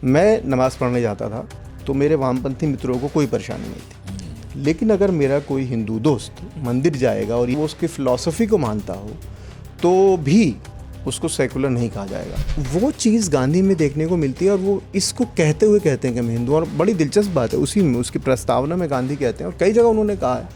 मैं नमाज़ पढ़ने जाता था तो मेरे वामपंथी मित्रों को कोई परेशानी नहीं थी, लेकिन अगर मेरा कोई हिंदू दोस्त मंदिर जाएगा और वो उसकी फ़िलॉसफ़ी को मानता हो तो भी उसको सेकुलर नहीं कहा जाएगा। वो चीज़ गांधी में देखने को मिलती है और वो इसको कहते हुए कहते हैं कि मैं हिंदू हूं। और बड़ी दिलचस्प बात है, उसी में उसकी प्रस्तावना में गांधी कहते हैं और कई जगह उन्होंने कहा है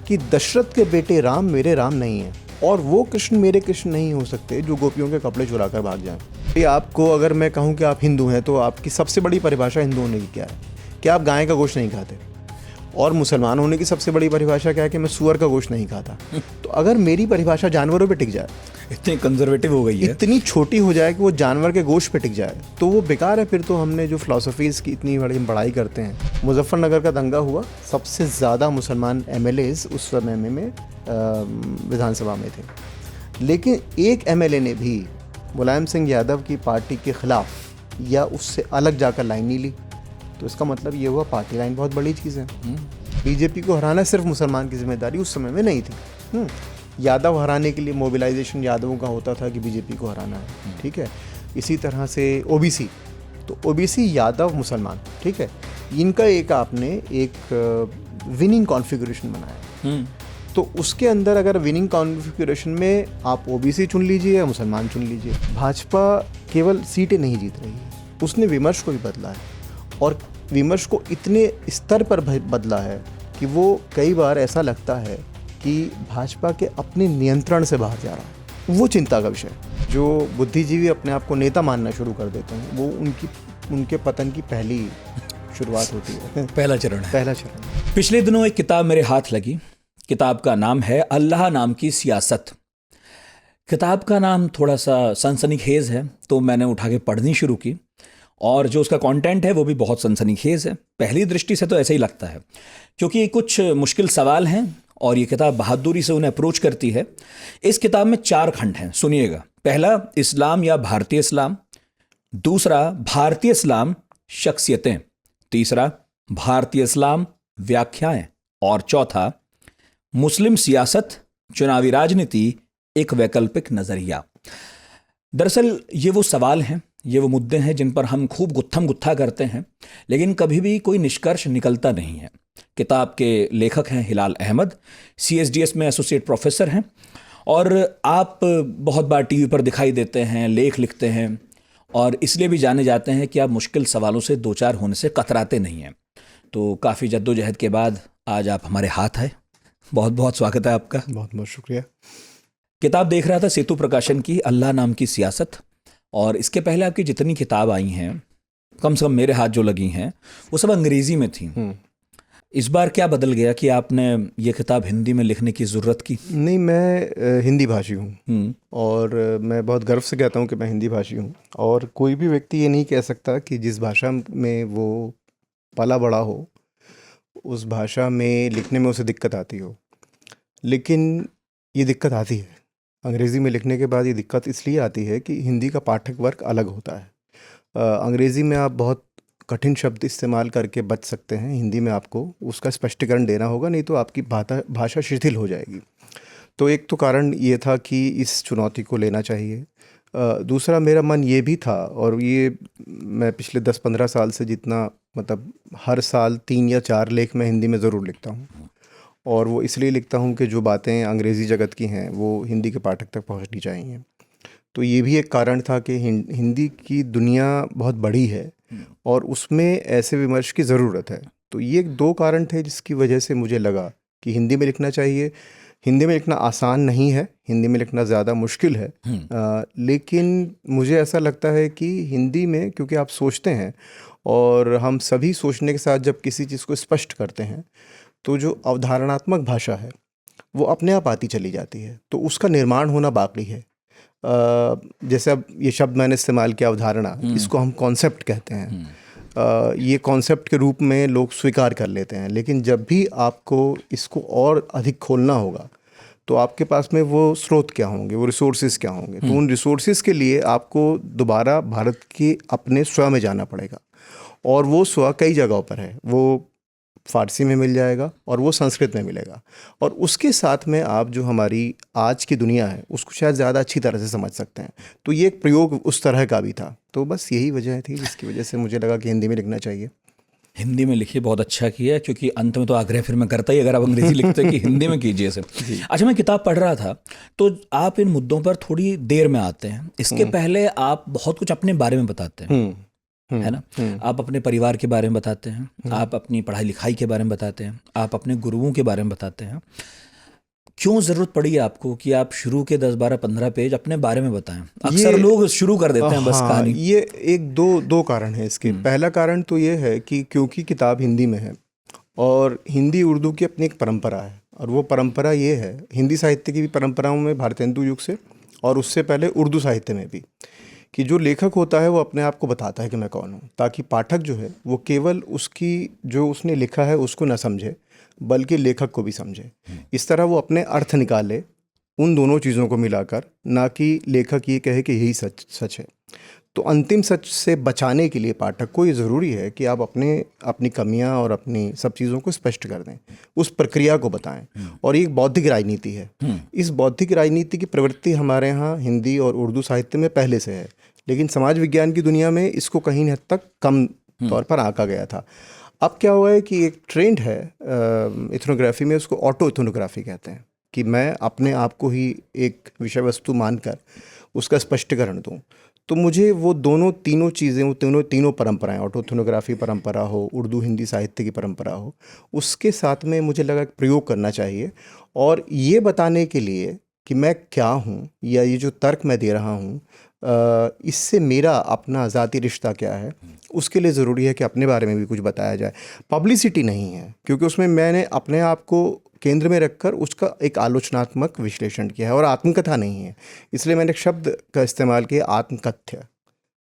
कि दशरथ के बेटे राम मेरे राम नहीं हैं और वो कृष्ण मेरे कृष्ण नहीं हो सकते जो गोपियों के कपड़े चुरा कर भाग जाएं। आपको अगर मैं कहूँ कि आप हिंदू हैं तो आपकी सबसे बड़ी परिभाषा हिंदू होने की क्या है? कि आप गाय का गोश्त नहीं खाते। और मुसलमान होने की सबसे बड़ी परिभाषा क्या है? कि मैं सूअर का गोश्त नहीं खाता। तो अगर मेरी परिभाषा जानवरों पे टिक जाए, इतनी कंजर्वेटिव हो गई है, इतनी छोटी हो जाए कि वो जानवर के गोश्त पे टिक जाए, तो वो बेकार है। फिर तो हमने जो फिलोसफीज़ की इतनी बड़ी बड़ाई करते हैं। मुजफ्फरनगर का दंगा हुआ, सबसे ज़्यादा मुसलमान MLAs उस समय में विधानसभा में थे, लेकिन एक MLA ने भी मुलायम सिंह यादव की पार्टी के ख़िलाफ़ या उससे अलग जाकर लाइन नहीं ली। तो इसका मतलब ये हुआ पार्टी लाइन बहुत बड़ी चीज़ है। बीजेपी को हराना सिर्फ मुसलमान की जिम्मेदारी उस समय में नहीं थी। यादव हराने के लिए मोबिलाइजेशन यादवों का होता था कि बीजेपी को हराना है, ठीक है। इसी तरह से OBC, तो OBC यादव मुसलमान, ठीक है, इनका एक आपने एक विनिंग कॉन्फ़िगरेशन बनाया। तो उसके अंदर अगर विनिंग कॉन्फ़िगरेशन में आप OBC चुन लीजिए या मुसलमान चुन लीजिए, भाजपा केवल सीटें नहीं जीत रही है, उसने विमर्श को भी बदला है और विमर्श को इतने स्तर पर बदला है कि वो कई बार ऐसा लगता है कि भाजपा के अपने नियंत्रण से बाहर जा रहा है। वो चिंता का विषय है। जो बुद्धिजीवी अपने आप को नेता मानना शुरू कर देते हैं, वो उनके पतन की पहली शुरुआत होती है। पहला चरण है। पहला चरण। पिछले दिनों एक किताब मेरे हाथ लगी। किताब का नाम है अल्लाह नाम की सियासत। किताब का नाम थोड़ा सा सनसनीखेज है, तो मैंने उठा के पढ़नी शुरू की और जो उसका कंटेंट है वो भी बहुत सनसनीखेज है। पहली दृष्टि से तो ऐसा ही लगता है, क्योंकि कुछ मुश्किल सवाल हैं और ये किताब बहादुरी से उन्हें अप्रोच करती है। इस किताब में 4 खंड हैं, सुनिएगा। पहला, इस्लाम या भारतीय इस्लाम। दूसरा, भारतीय इस्लाम शख्सियतें। तीसरा, भारतीय इस्लाम व्याख्याएं। और चौथा, मुस्लिम सियासत, चुनावी राजनीति, एक वैकल्पिक नजरिया। दरअसल ये वो सवाल हैं, ये वो मुद्दे हैं जिन पर हम खूब गुत्थम गुत्था करते हैं, लेकिन कभी भी कोई निष्कर्ष निकलता नहीं है। किताब के लेखक हैं हिलाल अहमद, CSDS में एसोसिएट प्रोफेसर हैं और आप बहुत बार टीवी पर दिखाई देते हैं, लेख लिखते हैं और इसलिए भी जाने जाते हैं कि आप मुश्किल सवालों से दो चार होने से कतराते नहीं हैं। तो काफ़ी जद्दोजहद के बाद आज आप हमारे हाथ आए। बहुत बहुत स्वागत है आपका। बहुत बहुत शुक्रिया। किताब देख रहा था सेतु प्रकाशन की, अल्लाह नाम की सियासत, और इसके पहले आपकी जितनी किताब आई हैं, कम से कम मेरे हाथ जो लगी हैं, वो सब अंग्रेजी में थी। इस बार क्या बदल गया कि आपने ये किताब हिंदी में लिखने की ज़रूरत की? नहीं, मैं हिंदी भाषी हूँ और मैं बहुत गर्व से कहता हूँ कि मैं हिंदी भाषी हूँ। और कोई भी व्यक्ति ये नहीं कह सकता कि जिस भाषा में वो पला बड़ा हो उस भाषा में लिखने में उसे दिक्कत आती हो, लेकिन ये दिक्कत आती है। अंग्रेज़ी में लिखने के बाद ये दिक्कत इसलिए आती है कि हिंदी का पाठक वर्ग अलग होता है। अंग्रेज़ी में आप बहुत कठिन शब्द इस्तेमाल करके बच सकते हैं, हिंदी में आपको उसका स्पष्टीकरण देना होगा, नहीं तो आपकी भाषा शिथिल हो जाएगी। तो एक तो कारण ये था कि इस चुनौती को लेना चाहिए। दूसरा, मेरा मन ये भी था, और ये मैं पिछले 10-15 साल से जितना मतलब हर साल 3 या 4 लेख मैं हिंदी में ज़रूर लिखता हूँ, और वो इसलिए लिखता हूँ कि जो बातें अंग्रेज़ी जगत की हैं वो हिंदी के पाठक तक पहुँचनी चाहिए। तो ये भी एक कारण था कि हिंदी की दुनिया बहुत बड़ी है और उसमें ऐसे विमर्श की ज़रूरत है। तो ये 2 कारण थे जिसकी वजह से मुझे लगा कि हिंदी में लिखना चाहिए। हिंदी में लिखना आसान नहीं है, हिंदी में लिखना ज़्यादा मुश्किल है, लेकिन मुझे ऐसा लगता है कि हिंदी में, क्योंकि आप सोचते हैं और हम सभी सोचने के साथ जब किसी चीज़ को स्पष्ट करते हैं तो जो अवधारणात्मक भाषा है वो अपने आप आती चली जाती है, तो उसका निर्माण होना बाकी है। जैसे अब ये शब्द मैंने इस्तेमाल किया अवधारणा, इसको हम कॉन्सेप्ट कहते हैं। ये कॉन्सेप्ट के रूप में लोग स्वीकार कर लेते हैं, लेकिन जब भी आपको इसको और अधिक खोलना होगा तो आपके पास में वो स्रोत क्या होंगे, वो रिसोर्सेज क्या होंगे। तो उन रिसोर्सेज के लिए आपको दोबारा भारत के अपने स्व में जाना पड़ेगा, और वो स्व कई जगहों पर है। वो फ़ारसी में मिल जाएगा और वो संस्कृत में मिलेगा, और उसके साथ में आप जो हमारी आज की दुनिया है उसको शायद ज़्यादा अच्छी तरह से समझ सकते हैं। तो ये एक प्रयोग उस तरह का भी था। तो बस यही वजह थी जिसकी वजह से मुझे लगा कि हिंदी में लिखना चाहिए। हिंदी में लिखिए, बहुत अच्छा किया, क्योंकि अंत में तो आग्रह फिर मैं करता ही, अगर आप अंग्रेजी लिखते कि हिंदी में कीजिए इसे। अच्छा, मैं किताब पढ़ रहा था तो आप इन मुद्दों पर थोड़ी देर में आते हैं, इसके पहले आप बहुत कुछ अपने बारे में बताते हैं, है ना? आप अपने परिवार के बारे में बताते हैं, आप अपनी पढ़ाई लिखाई के बारे में बताते हैं, आप अपने गुरुओं के बारे में बताते हैं। क्यों ज़रूरत पड़ी आपको कि आप शुरू के 10, 12, 15 पेज अपने बारे में बताएं? अक्सर लोग शुरू कर देते हैं बस कहानी। ये एक दो कारण है इसके। पहला कारण तो ये है कि क्योंकि किताब हिंदी में है और हिंदी उर्दू की अपनी एक परंपरा है, और वो परंपरा ये है, हिंदी साहित्य की भी परंपराओं में भारतेंदु युग से और उससे पहले उर्दू साहित्य में भी, कि जो लेखक होता है वो अपने आप को बताता है कि मैं कौन हूँ, ताकि पाठक जो है वो केवल उसकी जो उसने लिखा है उसको न समझे बल्कि लेखक को भी समझे। इस तरह वो अपने अर्थ निकाले उन दोनों चीज़ों को मिलाकर, ना कि लेखक ये कहे कि यही सच है। तो अंतिम सच से बचाने के लिए पाठक को ये ज़रूरी है कि आप अपनी कमियां और अपनी सब चीज़ों को स्पष्ट कर दें, उस प्रक्रिया को बताएं। और ये एक बौद्धिक राजनीति है। इस बौद्धिक राजनीति की प्रवृत्ति हमारे यहाँ हिंदी और उर्दू साहित्य में पहले से है, लेकिन समाज विज्ञान की दुनिया में इसको कहीं हद तक कम तौर पर आंका गया था। अब क्या हुआ है कि एक ट्रेंड है इथनोग्राफी में, उसको ऑटो इथनोग्राफी कहते हैं, कि मैं अपने आप को ही एक विषय वस्तु मानकर उसका स्पष्टीकरण दूं। तो मुझे वो तीनों चीज़ें, वो तीनों परंपराएं, ऑटो इथनोग्राफी परंपरा हो, उर्दू हिंदी साहित्य की परंपरा हो, उसके साथ में मुझे लगा प्रयोग करना चाहिए। और ये बताने के लिए कि मैं क्या हूँ, या ये जो तर्क मैं दे रहा हूँ इससे मेरा अपना ज़ाती रिश्ता क्या है, उसके लिए ज़रूरी है कि अपने बारे में भी कुछ बताया जाए। पब्लिसिटी नहीं है, क्योंकि उसमें मैंने अपने आप को केंद्र में रखकर उसका एक आलोचनात्मक विश्लेषण किया है, और आत्मकथा नहीं है। इसलिए मैंने एक शब्द का इस्तेमाल किया, आत्मकथ्य,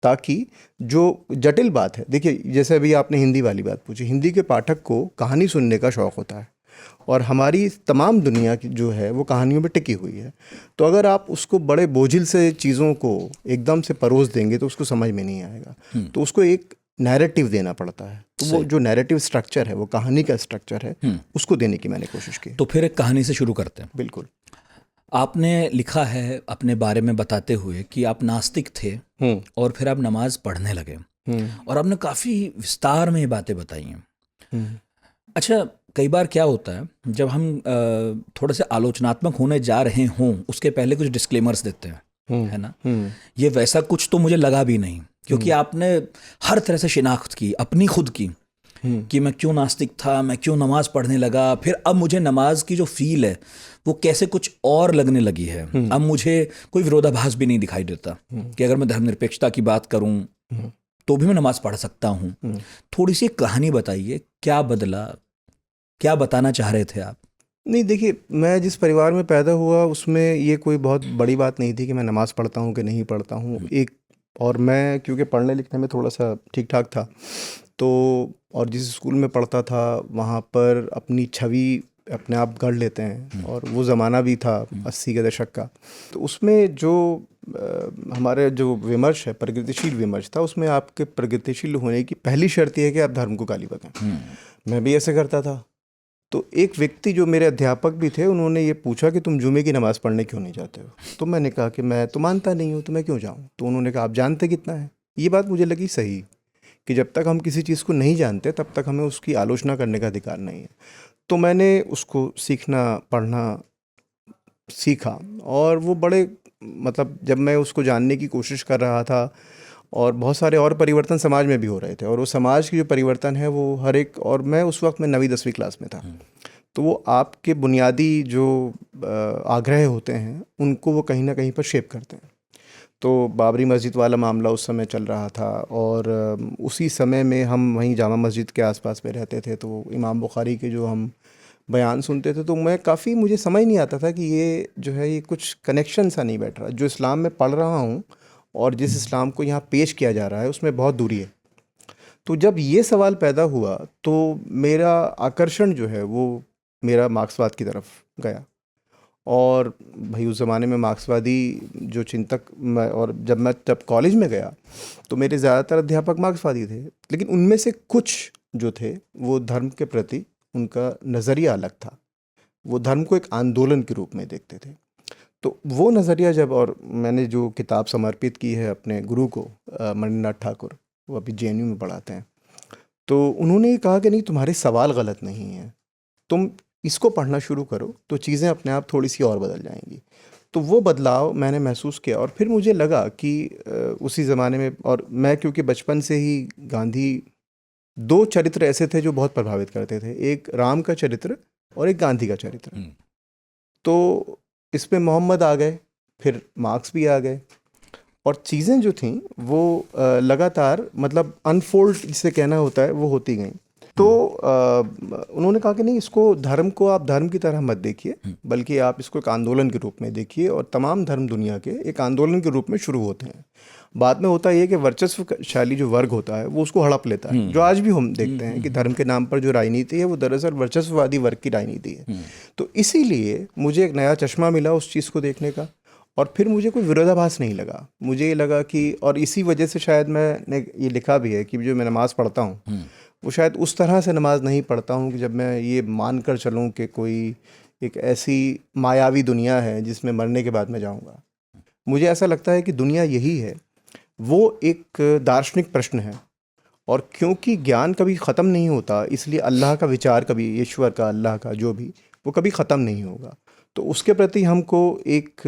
ताकि जो जटिल बात है, देखिए जैसे अभी आपने हिंदी वाली बात पूछी, हिंदी के पाठक को कहानी सुनने का शौक़ होता है, और हमारी तमाम दुनिया की जो है वो कहानियों में टिकी हुई है। तो अगर आप उसको बड़े बोझिल से चीज़ों को एकदम से परोस देंगे तो उसको समझ में नहीं आएगा। तो उसको एक नैरेटिव देना पड़ता है। तो वो जो नैरेटिव स्ट्रक्चर है, वो कहानी का स्ट्रक्चर है, उसको देने की मैंने कोशिश की। तो फिर एक कहानी से शुरू करते हैं। बिल्कुल। आपने लिखा है अपने बारे में बताते हुए कि आप नास्तिक थे और फिर आप नमाज पढ़ने लगे, और आपने काफ़ी विस्तार में ये बातें बताई हैं। अच्छा, कई बार क्या होता है, जब हम थोड़े से आलोचनात्मक होने जा रहे हों उसके पहले कुछ डिस्क्लेमर्स देते हैं, है ना? ये वैसा कुछ तो मुझे लगा भी नहीं, क्योंकि आपने हर तरह से शिनाख्त की अपनी खुद की, कि मैं क्यों नास्तिक था, मैं क्यों नमाज पढ़ने लगा, फिर अब मुझे नमाज की जो फील है वो कैसे कुछ और लगने लगी है। अब मुझे कोई विरोधाभास भी नहीं दिखाई देता कि अगर मैं धर्मनिरपेक्षता की बात करूं तो भी मैं नमाज पढ़ सकता हूं। थोड़ी सी कहानी बताइए, क्या बदला, क्या बताना चाह रहे थे आप? नहीं, देखिए, मैं जिस परिवार में पैदा हुआ उसमें ये कोई बहुत बड़ी बात नहीं थी कि मैं नमाज़ पढ़ता हूँ कि नहीं पढ़ता हूँ। और मैं क्योंकि पढ़ने लिखने में थोड़ा सा ठीक ठाक था, तो और जिस स्कूल में पढ़ता था वहाँ पर अपनी छवि अपने आप गढ़ लेते हैं, और वो ज़माना भी था 80 के दशक का। तो उसमें जो हमारे जो विमर्श है, प्रगतिशील विमर्श था, उसमें आपके प्रगतिशील होने की पहली शर्त है कि आप धर्म को गाली बकें। मैं भी ऐसे करता था। तो एक व्यक्ति जो मेरे अध्यापक भी थे, उन्होंने ये पूछा कि तुम जुमे की नमाज़ पढ़ने क्यों नहीं जाते हो? तो मैंने कहा कि मैं तो मानता नहीं हूँ, तो मैं क्यों जाऊँ? तो उन्होंने कहा आप जानते कितना है? ये बात मुझे लगी सही, कि जब तक हम किसी चीज़ को नहीं जानते तब तक हमें उसकी आलोचना करने का अधिकार नहीं है। तो मैंने उसको सीखना, पढ़ना सीखा, और वो बड़े मतलब जब मैं उसको जानने की कोशिश कर रहा था, और बहुत सारे और परिवर्तन समाज में भी हो रहे थे, और वो समाज की जो परिवर्तन है वो हर एक, और मैं उस वक्त में 9वीं 10वीं क्लास में था, तो वो आपके बुनियादी जो आग्रह होते हैं उनको वो कहीं ना कहीं पर शेप करते हैं। तो बाबरी मस्जिद वाला मामला उस समय चल रहा था, और उसी समय में हम वहीं जामा मस्जिद के आसपास में रहते थे, तो इमाम बुखारी के जो हम बयान सुनते थे, तो मैं काफ़ी, मुझे समझ नहीं आता था कि ये जो है ये कुछ कनेक्शन सा नहीं बैठ रहा, जो इस्लाम में पढ़ रहा हूँ और जिस इस्लाम को यहाँ पेश किया जा रहा है उसमें बहुत दूरी है। तो जब ये सवाल पैदा हुआ तो मेरा आकर्षण जो है वो मेरा मार्क्सवाद की तरफ गया, और भाई उस ज़माने में मार्क्सवादी जो चिंतक, और जब कॉलेज में गया तो मेरे ज़्यादातर अध्यापक मार्क्सवादी थे, लेकिन उनमें से कुछ जो थे वो धर्म के प्रति उनका नज़रिया अलग था। वो धर्म को एक आंदोलन के रूप में देखते थे। तो वो नज़रिया जब, और मैंने जो किताब समर्पित की है अपने गुरु को, मणिनाथ ठाकुर, वो अभी जेएनयू में पढ़ाते हैं, तो उन्होंने ये कहा कि नहीं, तुम्हारे सवाल गलत नहीं हैं, तुम इसको पढ़ना शुरू करो तो चीज़ें अपने आप थोड़ी सी और बदल जाएंगी। तो वो बदलाव मैंने महसूस किया, और फिर मुझे लगा कि उसी ज़माने में, और मैं क्योंकि बचपन से ही गांधी, दो चरित्र ऐसे थे जो बहुत प्रभावित करते थे, एक राम का चरित्र और एक गांधी का चरित्र। तो इसमें मोहम्मद आ गए, फिर मार्क्स भी आ गए, और चीज़ें जो थीं वो लगातार, मतलब अनफोल्ड जिसे कहना होता है, वो होती गईं। तो उन्होंने कहा कि नहीं, इसको, धर्म को आप धर्म की तरह मत देखिए, बल्कि आप इसको एक आंदोलन के रूप में देखिए, और तमाम धर्म दुनिया के एक आंदोलन के रूप में शुरू होते हैं। बाद में होता है कि वर्चस्वशाली जो वर्ग होता है वो उसको हड़प लेता है, जो आज भी हम देखते हैं कि धर्म के नाम पर जो राजनीति है वो दरअसल वर्चस्ववादी वर्ग की राजनीति है। तो इसीलिए मुझे एक नया चश्मा मिला उस चीज़ को देखने का, और फिर मुझे कोई विरोधाभास नहीं लगा। मुझे ये लगा कि, और इसी वजह से शायद मैंने ये लिखा भी है कि जो मैं नमाज़ पढ़ता हूँ वो शायद उस तरह से नमाज नहीं पढ़ता हूँ कि जब मैं ये मान कर चलूँ कि कोई एक ऐसी मायावी दुनिया है जिसमें मरने के बाद मैं जाऊँगा। मुझे ऐसा लगता है कि दुनिया यही है, वो एक दार्शनिक प्रश्न है, और क्योंकि ज्ञान कभी ख़त्म नहीं होता, इसलिए अल्लाह का विचार कभी, ईश्वर का, अल्लाह का जो भी, वो कभी ख़त्म नहीं होगा। तो उसके प्रति हमको एक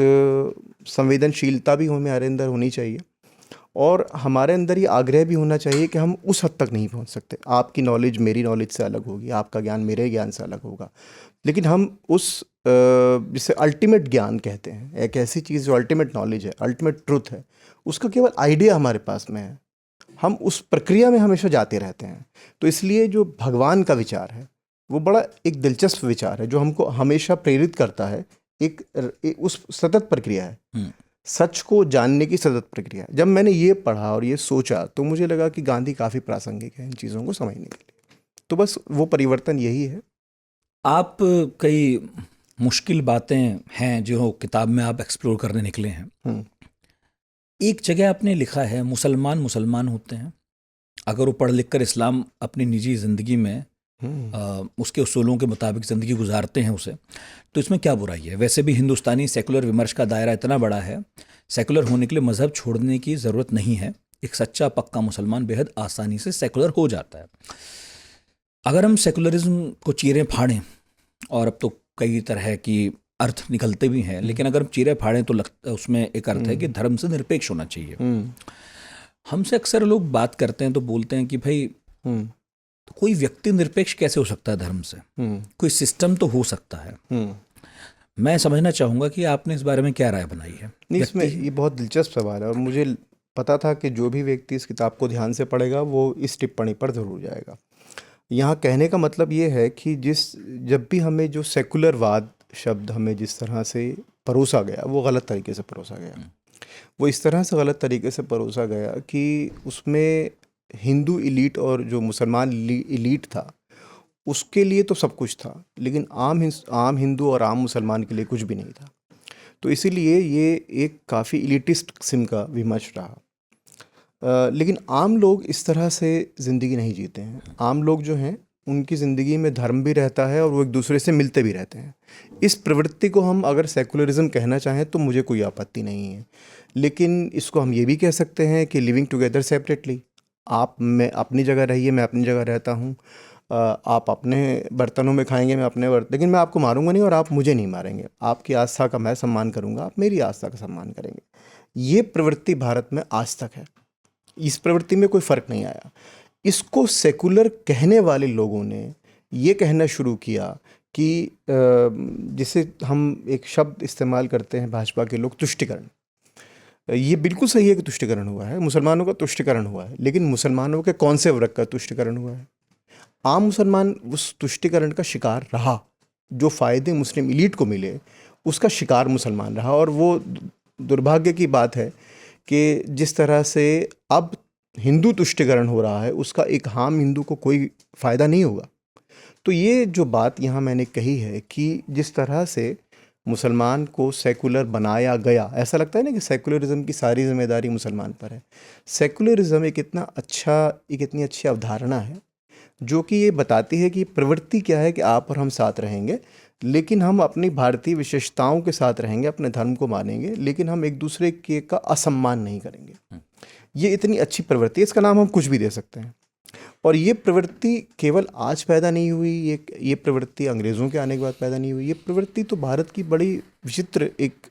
संवेदनशीलता भी हमारे अंदर होनी चाहिए, और हमारे अंदर ये आग्रह भी होना चाहिए कि हम उस हद तक नहीं पहुंच सकते। आपकी नॉलेज मेरी नॉलेज से अलग होगी, आपका ज्ञान मेरे ज्ञान से अलग होगा, लेकिन हम उस जिसे अल्टीमेट ज्ञान कहते हैं, एक ऐसी चीज़ जो अल्टीमेट नॉलेज है, अल्टीमेट ट्रुथ है, उसका केवल आइडिया हमारे पास में है, हम उस प्रक्रिया में हमेशा जाते रहते हैं। तो इसलिए जो भगवान का विचार है वो बड़ा एक दिलचस्प विचार है, जो हमको हमेशा प्रेरित करता है, एक उस सतत प्रक्रिया है, सच को जानने की सतत प्रक्रिया। जब मैंने ये पढ़ा और ये सोचा तो मुझे लगा कि गांधी काफ़ी प्रासंगिक है इन चीज़ों को समझने के लिए। तो बस वो परिवर्तन यही है। आप, कई मुश्किल बातें हैं जो किताब में आप एक्सप्लोर करने निकले हैं। एक जगह आपने लिखा है, मुसलमान मुसलमान होते हैं, अगर वो पढ़ लिख कर इस्लाम अपनी निजी ज़िंदगी में उसके उसूलों के मुताबिक ज़िंदगी गुजारते हैं उसे, तो इसमें क्या बुराई है? वैसे भी हिंदुस्तानी सेकुलर विमर्श का दायरा इतना बड़ा है, सेकुलर होने के लिए मज़हब छोड़ने की ज़रूरत नहीं है। एक सच्चा पक्का मुसलमान बेहद आसानी से सेकुलर हो जाता है। अगर हम सेकुलरिज्म को चीरें फाड़ें, और अब तो कई तरह की अर्थ निकलते भी हैं, लेकिन अगर हम चीरे फाड़ें तो उसमें एक अर्थ है कि धर्म से निरपेक्ष होना चाहिए। हमसे अक्सर लोग बात करते हैं तो बोलते हैं कि भाई तो कोई व्यक्ति निरपेक्ष कैसे हो सकता है धर्म से? कोई सिस्टम तो हो सकता है। मैं समझना चाहूँगा कि आपने इस बारे में क्या राय बनाई है? नहीं, इसमें ये बहुत दिलचस्प सवाल है, और मुझे पता था कि जो भी व्यक्ति इस किताब को ध्यान से पढ़ेगा वो इस टिप्पणी पर ज़रूर जाएगा। यहाँ कहने का मतलब ये है कि जब भी हमें जो सेकुलरवाद शब्द हमें जिस तरह से परोसा गया, वो गलत तरीके से परोसा गया। वो इस तरह से गलत तरीके से परोसा गया कि उसमें हिंदू इलीट और जो मुसलमान इलीट था उसके लिए तो सब कुछ था, लेकिन आम हिंदू और आम मुसलमान के लिए कुछ भी नहीं था। तो इसीलिए ये एक काफ़ी इलीटिस्ट किस्म का विमर्श रहा। लेकिन आम लोग इस तरह से ज़िंदगी नहीं जीते हैं। आम लोग जो हैं उनकी ज़िंदगी में धर्म भी रहता है और वो एक दूसरे से मिलते भी रहते हैं। इस प्रवृत्ति को हम अगर सेकुलरिज्म कहना चाहें तो मुझे कोई आपत्ति नहीं है, लेकिन इसको हम ये भी कह सकते हैं कि लिविंग टुगेदर सेपरेटली। मैं अपनी जगह रहिए, मैं अपनी जगह रहता हूँ, आप अपने बर्तनों में खाएंगे, मैं अपने लेकिन मैं आपको मारूंगा नहीं और आप मुझे नहीं मारेंगे। आपकी आस्था का मैं सम्मान करूंगा, आप मेरी आस्था का सम्मान करेंगे। ये प्रवृत्ति भारत में आज तक है, इस प्रवृत्ति में कोई फ़र्क नहीं आया। इसको सेकुलर कहने वाले लोगों ने ये कहना शुरू किया कि जिसे हम एक शब्द इस्तेमाल करते हैं भाजपा के लोग, तुष्टिकरण। ये बिल्कुल सही है कि तुष्टिकरण हुआ है, मुसलमानों का तुष्टिकरण हुआ है, लेकिन मुसलमानों के कौन से वर्ग का तुष्टिकरण हुआ है? आम मुसलमान उस तुष्टिकरण का शिकार रहा। जो फ़ायदे मुस्लिम इलीट को मिले उसका शिकार मुसलमान रहा। और वो दुर्भाग्य की बात है कि जिस तरह से अब हिंदू तुष्टिकरण हो रहा है उसका एक आम हिंदू को कोई फ़ायदा नहीं होगा। तो ये जो बात यहाँ मैंने कही है कि जिस तरह से मुसलमान को सेकुलर बनाया गया, ऐसा लगता है ना कि सेकुलरिज्म की सारी जिम्मेदारी मुसलमान पर है। सेकुलरिज्म एक इतनी अच्छी अवधारणा है जो कि ये बताती है कि प्रवृत्ति क्या है कि आप और हम साथ रहेंगे, लेकिन हम अपनी भारतीय विशेषताओं के साथ रहेंगे, अपने धर्म को मानेंगे, लेकिन हम एक दूसरे के का असम्मान नहीं करेंगे। ये इतनी अच्छी प्रवृत्ति है, इसका नाम हम कुछ भी दे सकते हैं। और ये प्रवृत्ति केवल आज पैदा नहीं हुई, ये प्रवृत्ति अंग्रेज़ों के आने के बाद पैदा नहीं हुई। ये प्रवृत्ति तो भारत की बड़ी विचित्र एक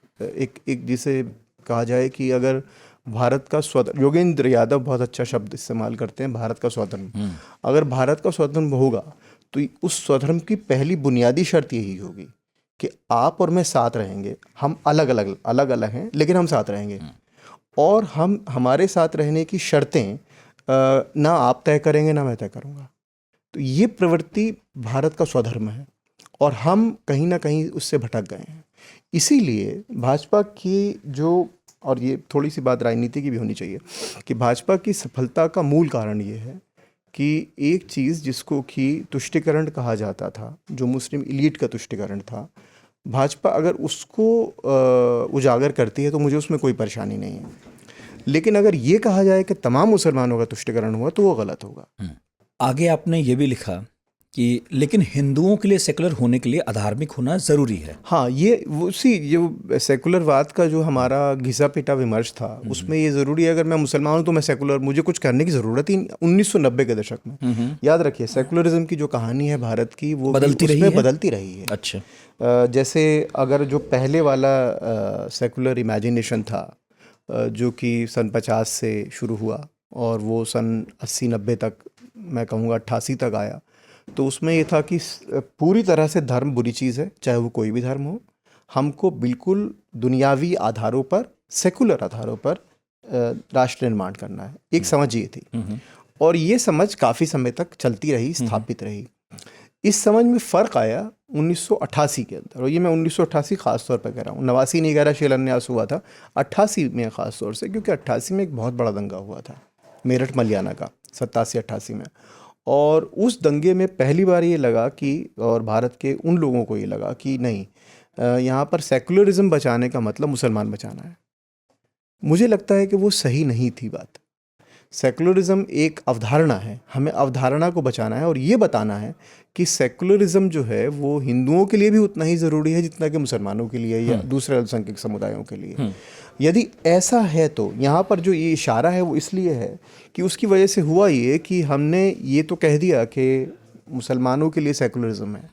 जिसे कहा जाए कि अगर भारत का स्वतंत्र, योगेंद्र यादव बहुत अच्छा शब्द इस्तेमाल करते हैं, भारत का स्वतंत्र। अगर भारत का स्वतंत्र होगा तो उस स्वधर्म की पहली बुनियादी शर्त यही होगी कि आप और मैं साथ रहेंगे। हम अलग अलग हैं, लेकिन हम साथ रहेंगे। और हम हमारे साथ रहने की शर्तें ना आप तय करेंगे ना मैं तय करूँगा। तो ये प्रवृत्ति भारत का स्वधर्म है और हम कहीं ना कहीं उससे भटक गए हैं। इसीलिए भाजपा की जो, और ये थोड़ी सी बात राजनीति की भी होनी चाहिए, कि भाजपा की सफलता का मूल कारण ये है कि एक चीज़ जिसको कि तुष्टिकरण कहा जाता था, जो मुस्लिम एलीट का तुष्टिकरण था, भाजपा अगर उसको उजागर करती है तो मुझे उसमें कोई परेशानी नहीं है। लेकिन अगर ये कहा जाए कि तमाम मुसलमानों का तुष्टिकरण हुआ तो वो गलत होगा। आगे आपने ये भी लिखा कि लेकिन हिंदुओं के लिए सेकुलर होने के लिए अधार्मिक होना ज़रूरी है। हाँ, ये जो सेकुलरवाद का जो हमारा घिसा पिटा विमर्श था, उसमें ये ज़रूरी है, अगर मैं मुसलमान हूँ तो मैं सेकुलर, मुझे कुछ करने की ज़रूरत ही 1990 के दशक में, याद रखिए सेकुलरिज्म की जो कहानी है भारत की, वो बदलती रही है। अच्छा, जैसे अगर जो पहले वाला सेकुलर इमेजिनेशन था, जो कि सन 50 से शुरू हुआ और वो सन 80-90 तक, मैं कहूँगा 88 तक आया, तो उसमें ये था कि पूरी तरह से धर्म बुरी चीज़ है, चाहे वो कोई भी धर्म हो। हमको बिल्कुल दुनियावी आधारों पर, सेकुलर आधारों पर राष्ट्र निर्माण करना है, एक समझ ये थी। और ये समझ काफ़ी समय तक चलती रही, स्थापित रही। इस समझ में फ़र्क आया 1988 के अंदर, और ये मैं 1988 ख़ास तौर पर कह रहा हूँ, 89 नहीं कह रहा, शिलान्यास हुआ था 88 में ख़ास तौर से, क्योंकि 88 में एक बहुत बड़ा दंगा हुआ था मेरठ मलियाना का, 87-88 में। और उस दंगे में पहली बार ये लगा कि, और भारत के उन लोगों को ये लगा कि नहीं, यहाँ पर सेकुलरिज्म बचाने का मतलब मुसलमान बचाना है। मुझे लगता है कि वो सही नहीं थी बात। सेकुलरिज्म एक अवधारणा है, हमें अवधारणा को बचाना है और ये बताना है कि सेकुलरिज्म जो है वो हिंदुओं के लिए भी उतना ही ज़रूरी है जितना कि मुसलमानों के लिए या दूसरे अल्पसंख्यक समुदायों के लिए। यदि ऐसा है तो यहाँ पर जो ये इशारा है वो इसलिए है कि उसकी वजह से हुआ ये कि हमने ये तो कह दिया कि मुसलमानों के लिए सेकुलरिज्म है,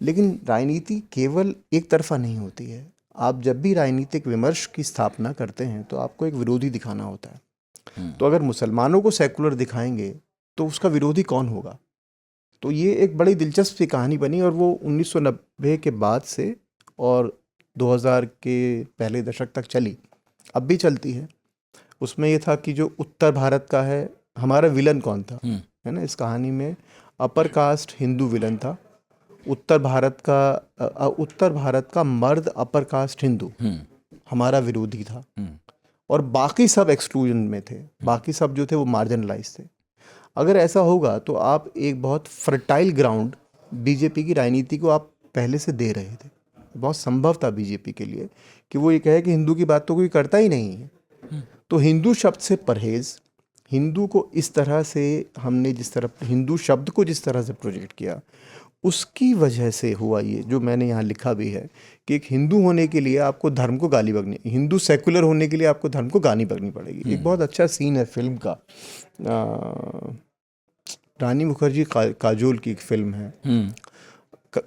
लेकिन राजनीति केवल एक तरफा नहीं होती है। आप जब भी राजनीतिक विमर्श की स्थापना करते हैं तो आपको एक विरोधी दिखाना होता है। तो अगर मुसलमानों को सेकुलर दिखाएंगे तो उसका विरोधी कौन होगा? तो ये एक बड़ी दिलचस्प सी कहानी बनी, और वो 1990 के बाद से और 2000 के पहले दशक तक चली, अब भी चलती है। उसमें ये था कि जो उत्तर भारत का है, हमारा विलन कौन था, है ना, इस कहानी में अपर कास्ट हिंदू विलन था। उत्तर भारत का मर्द अपर कास्ट हिंदू हमारा विरोधी था, और बाकी सब एक्सक्लूजन में थे, बाकी सब जो थे वो मार्जिनलाइज थे। अगर ऐसा होगा तो आप एक बहुत फर्टाइल ग्राउंड बीजेपी की राजनीति को आप पहले से दे रहे थे। बहुत संभव था बीजेपी के लिए कि वो ये कहे कि हिंदू की बात तो कोई करता ही नहीं है। तो हिंदू शब्द से परहेज, हिंदू को इस तरह से हमने जिस तरह हिंदू शब्द को जिस तरह से प्रोजेक्ट किया, उसकी वजह से हुआ ये जो मैंने यहाँ लिखा भी है कि एक हिंदू होने के लिए आपको धर्म को गाली बकनी, हिंदू सेकुलर होने के लिए आपको धर्म को गाली बकनी पड़ेगी। एक बहुत अच्छा सीन है फिल्म का, रानी मुखर्जी काजोल की एक फिल्म है,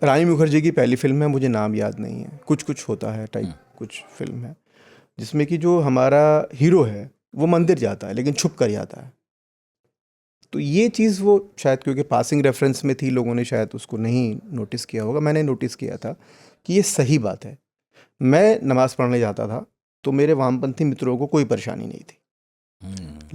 रानी मुखर्जी की पहली फिल्म है, मुझे नाम याद नहीं है, कुछ होता है टाइप कुछ फिल्म है, जिसमें कि जो हमारा हीरो है वो मंदिर जाता है लेकिन छुप कर जाता है। तो ये चीज़ वो शायद क्योंकि पासिंग रेफरेंस में थी, लोगों ने शायद उसको नहीं नोटिस किया होगा, मैंने नोटिस किया था कि ये सही बात है। मैं नमाज़ पढ़ने जाता था तो मेरे वामपंथी मित्रों को कोई परेशानी नहीं थी,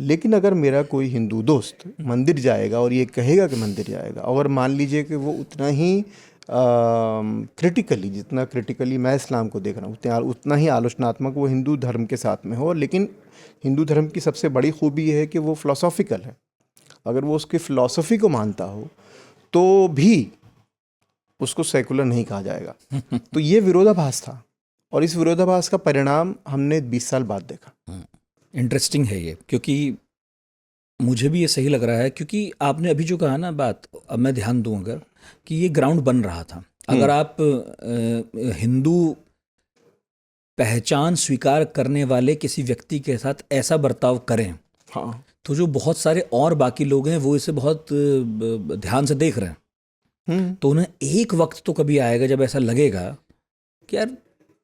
लेकिन अगर मेरा कोई हिंदू दोस्त मंदिर जाएगा और ये कहेगा कि मंदिर जाएगा, और मान लीजिए कि वो उतना ही क्रिटिकली, जितना क्रिटिकली मैं इस्लाम को देख रहा हूँ उतना ही आलोचनात्मक वो हिंदू धर्म के साथ में हो, लेकिन हिंदू धर्म की सबसे बड़ी खूबी ये है कि वो फ़िलासफ़िकल है। अगर वो उसकी फ़िलासफ़ी को मानता हो तो भी उसको सेकुलर नहीं कहा जाएगा। तो ये विरोधाभास था, और इस विरोधाभास का परिणाम हमने 20 साल बाद देखा। इंटरेस्टिंग है ये, क्योंकि मुझे भी ये सही लग रहा है, क्योंकि आपने अभी जो कहा ना बात, अब मैं ध्यान दूं अगर, कि ये ग्राउंड बन रहा था। अगर आप हिंदू पहचान स्वीकार करने वाले किसी व्यक्ति के साथ ऐसा बर्ताव करें, हाँ, तो जो बहुत सारे और बाकी लोग हैं वो इसे बहुत ध्यान से देख रहे हैं, तो उन्हें एक वक्त तो कभी आएगा जब ऐसा लगेगा कि यार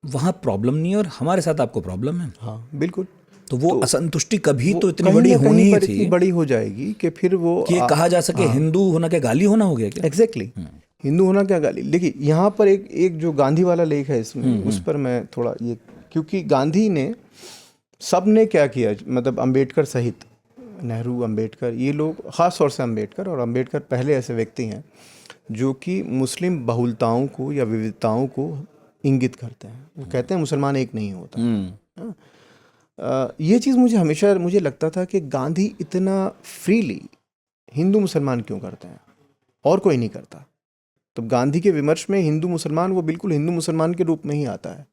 वहाँ प्रॉब्लम नहीं है और हमारे साथ आपको प्रॉब्लम है। हाँ, बिल्कुल। तो वो असंतुष्टि कभी वो तो इतनी कहीं बड़ी ना होनी कहीं ही पर थी इतनी बड़ी हो जाएगी कि फिर वो कि ये कहा जा सके हिंदू होना क्या गाली होना हो गया क्या? एग्जैक्टली हिंदू होना क्या गाली। देखिए यहाँ पर एक एक जो गांधी वाला लेख है इसमें, उस पर मैं थोड़ा ये, क्योंकि गांधी ने, सब ने क्या किया, मतलब अंबेडकर सहित, नेहरू, अंबेडकर, ये लोग, ख़ास तौर से अंबेडकर, और अंबेडकर पहले ऐसे व्यक्ति हैं जो कि मुस्लिम बहुलताओं को या विविधताओं को इंगित करते हैं। वो कहते हैं मुसलमान एक नहीं होता। हाँ? ये चीज़ मुझे हमेशा मुझे लगता था कि गांधी इतना फ्रीली हिंदू मुसलमान क्यों करते हैं और कोई नहीं करता। तो गांधी के विमर्श में हिंदू मुसलमान वो बिल्कुल हिंदू मुसलमान के रूप में ही आता है।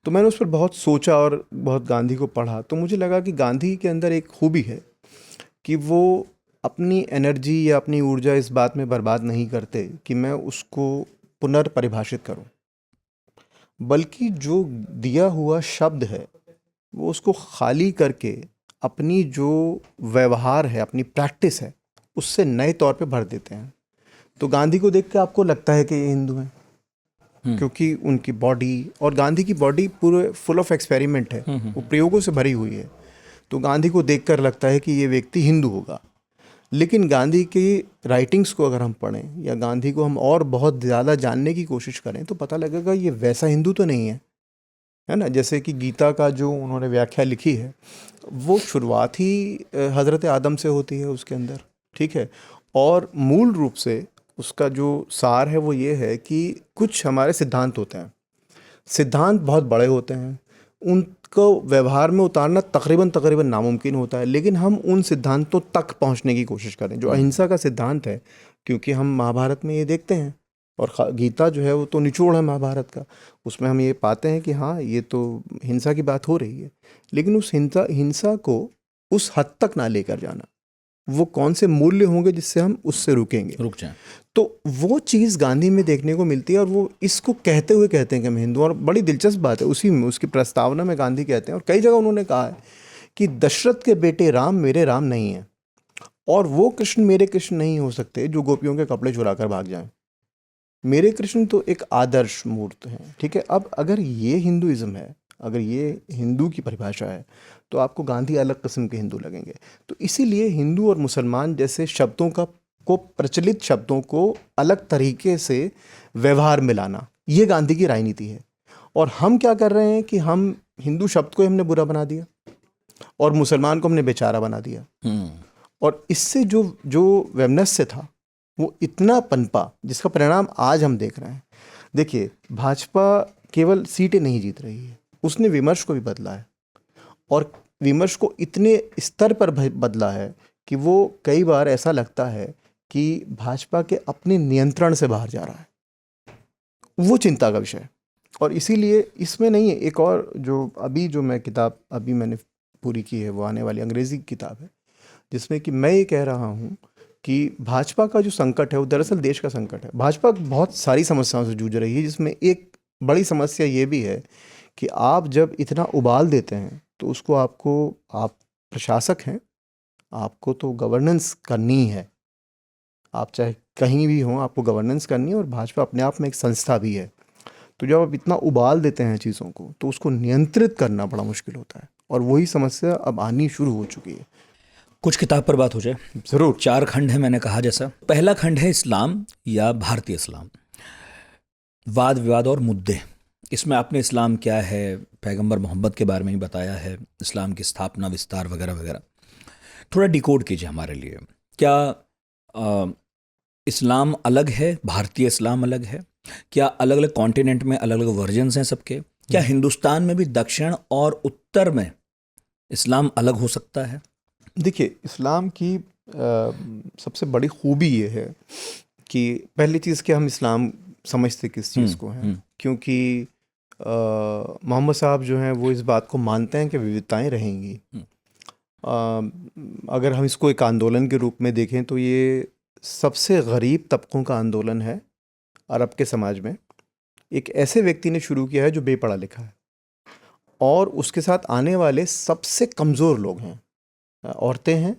तो मैंने उस पर बहुत सोचा और बहुत गांधी को पढ़ा, तो मुझे लगा कि गांधी के अंदर एक खूबी है कि वो अपनी एनर्जी या अपनी ऊर्जा इस बात में बर्बाद नहीं करते कि मैं उसको पुनर्परिभाषित करूं, बल्कि जो दिया हुआ शब्द है वो उसको खाली करके अपनी जो व्यवहार है, अपनी प्रैक्टिस है, उससे नए तौर पे भर देते हैं। तो गांधी को देख के आपको लगता है कि ये हिंदू हैं, क्योंकि उनकी बॉडी, और गांधी की बॉडी पूरे फुल ऑफ एक्सपेरिमेंट है, वो प्रयोगों से भरी हुई है। तो गांधी को देखकर लगता है कि ये व्यक्ति हिंदू होगा। लेकिन गांधी की राइटिंग्स को अगर हम पढ़ें या गांधी को हम और बहुत ज़्यादा जानने की कोशिश करें तो पता लगेगा ये वैसा हिंदू तो नहीं है ना। जैसे कि गीता का जो उन्होंने व्याख्या लिखी है वो शुरुआत ही हज़रत आदम से होती है उसके अंदर, ठीक है। और मूल रूप से उसका जो सार है वो ये है कि कुछ हमारे सिद्धांत होते हैं, सिद्धांत बहुत बड़े होते हैं, उनको व्यवहार में उतारना तकरीबन नामुमकिन होता है, लेकिन हम उन सिद्धांतों तक पहुंचने की कोशिश करें। जो अहिंसा का सिद्धांत है, क्योंकि हम महाभारत में ये देखते हैं, और गीता जो है वो तो निचोड़ है महाभारत का, उसमें हम ये पाते हैं कि हाँ ये तो हिंसा की बात हो रही है, लेकिन उस हिंसा को उस हद तक ना लेकर जाना, वो कौन से मूल्य होंगे जिससे हम उससे रुक जाएं। तो वो चीज़ गांधी में देखने को मिलती है, और वो इसको कहते हुए कहते हैं कि मैं हिंदू। और बड़ी दिलचस्प बात है, उसी में उसकी प्रस्तावना में गांधी कहते हैं, और कई जगह उन्होंने कहा है कि दशरथ के बेटे राम मेरे राम नहीं हैं, और वो कृष्ण मेरे कृष्ण नहीं हो सकते जो गोपियों के कपड़े चुरा कर भाग जाएं। मेरे कृष्ण तो एक आदर्श मूर्त हैं, ठीक है। अब अगर ये हिंदुइज्म है, अगर ये हिंदू की परिभाषा है, तो आपको गांधी अलग किस्म के हिंदू लगेंगे। तो इसीलिए हिंदू और मुसलमान जैसे शब्दों को प्रचलित शब्दों को अलग तरीके से व्यवहार में लाना, ये गांधी की राजनीति है। और हम क्या कर रहे हैं कि हम हिंदू शब्द को हमने बुरा बना दिया और मुसलमान को हमने बेचारा बना दिया, और इससे जो वैमनस्य था वो इतना पनपा, जिसका परिणाम आज हम देख रहे हैं। देखिए, भाजपा केवल सीटें नहीं जीत रही है, उसने विमर्श को भी बदला है, और विमर्श को इतने स्तर पर बदला है कि वो कई बार ऐसा लगता है कि भाजपा के अपने नियंत्रण से बाहर जा रहा है। वो चिंता का विषय है। और इसीलिए इसमें नहीं है, एक और जो मैं किताब अभी मैंने पूरी की है, वो आने वाली अंग्रेज़ी की किताब है, जिसमें कि मैं ये कह रहा हूँ कि भाजपा का जो संकट है वो दरअसल देश का संकट है। भाजपा बहुत सारी समस्याओं से जूझ रही है, जिसमें एक बड़ी समस्या ये भी है कि आप जब इतना उबाल देते हैं तो उसको आप प्रशासक हैं, आपको तो गवर्नेंस करनी है, आप चाहे कहीं भी हों आपको गवर्नेंस करनी है, और भाजपा अपने आप में एक संस्था भी है। तो जब आप इतना उबाल देते हैं चीज़ों को तो उसको नियंत्रित करना बड़ा मुश्किल होता है, और वही समस्या अब आनी शुरू हो चुकी है। कुछ किताब पर बात हो जाए। ज़रूर। 4 खंड है मैंने कहा जैसा। पहला खंड है इस्लाम या भारतीय इस्लाम, वाद विवाद और मुद्दे। इसमें आपने इस्लाम क्या है, पैगंबर मोहम्मद के बारे में ही बताया है, इस्लाम की स्थापना, विस्तार वगैरह वगैरह। थोड़ा डिकोड कीजिए हमारे लिए, क्या इस्लाम अलग है, भारतीय इस्लाम अलग है? क्या अलग अलग कॉन्टिनेंट में अलग अलग वर्जन्स हैं सबके? क्या हिंदुस्तान में भी दक्षिण और उत्तर में इस्लाम अलग हो सकता है? देखिए, इस्लाम की सबसे बड़ी खूबी ये है कि पहली चीज़ कि हम इस्लाम समझते किस चीज़ को हैं, क्योंकि मोहम्मद साहब जो हैं वो इस बात को मानते हैं कि विविधताएं रहेंगी। अगर हम इसको एक आंदोलन के रूप में देखें तो ये सबसे गरीब तबकों का आंदोलन है अरब के समाज में। एक ऐसे व्यक्ति ने शुरू किया है जो बेपढ़ा लिखा है, और उसके साथ आने वाले सबसे कमज़ोर लोग हैं, औरतें हैं,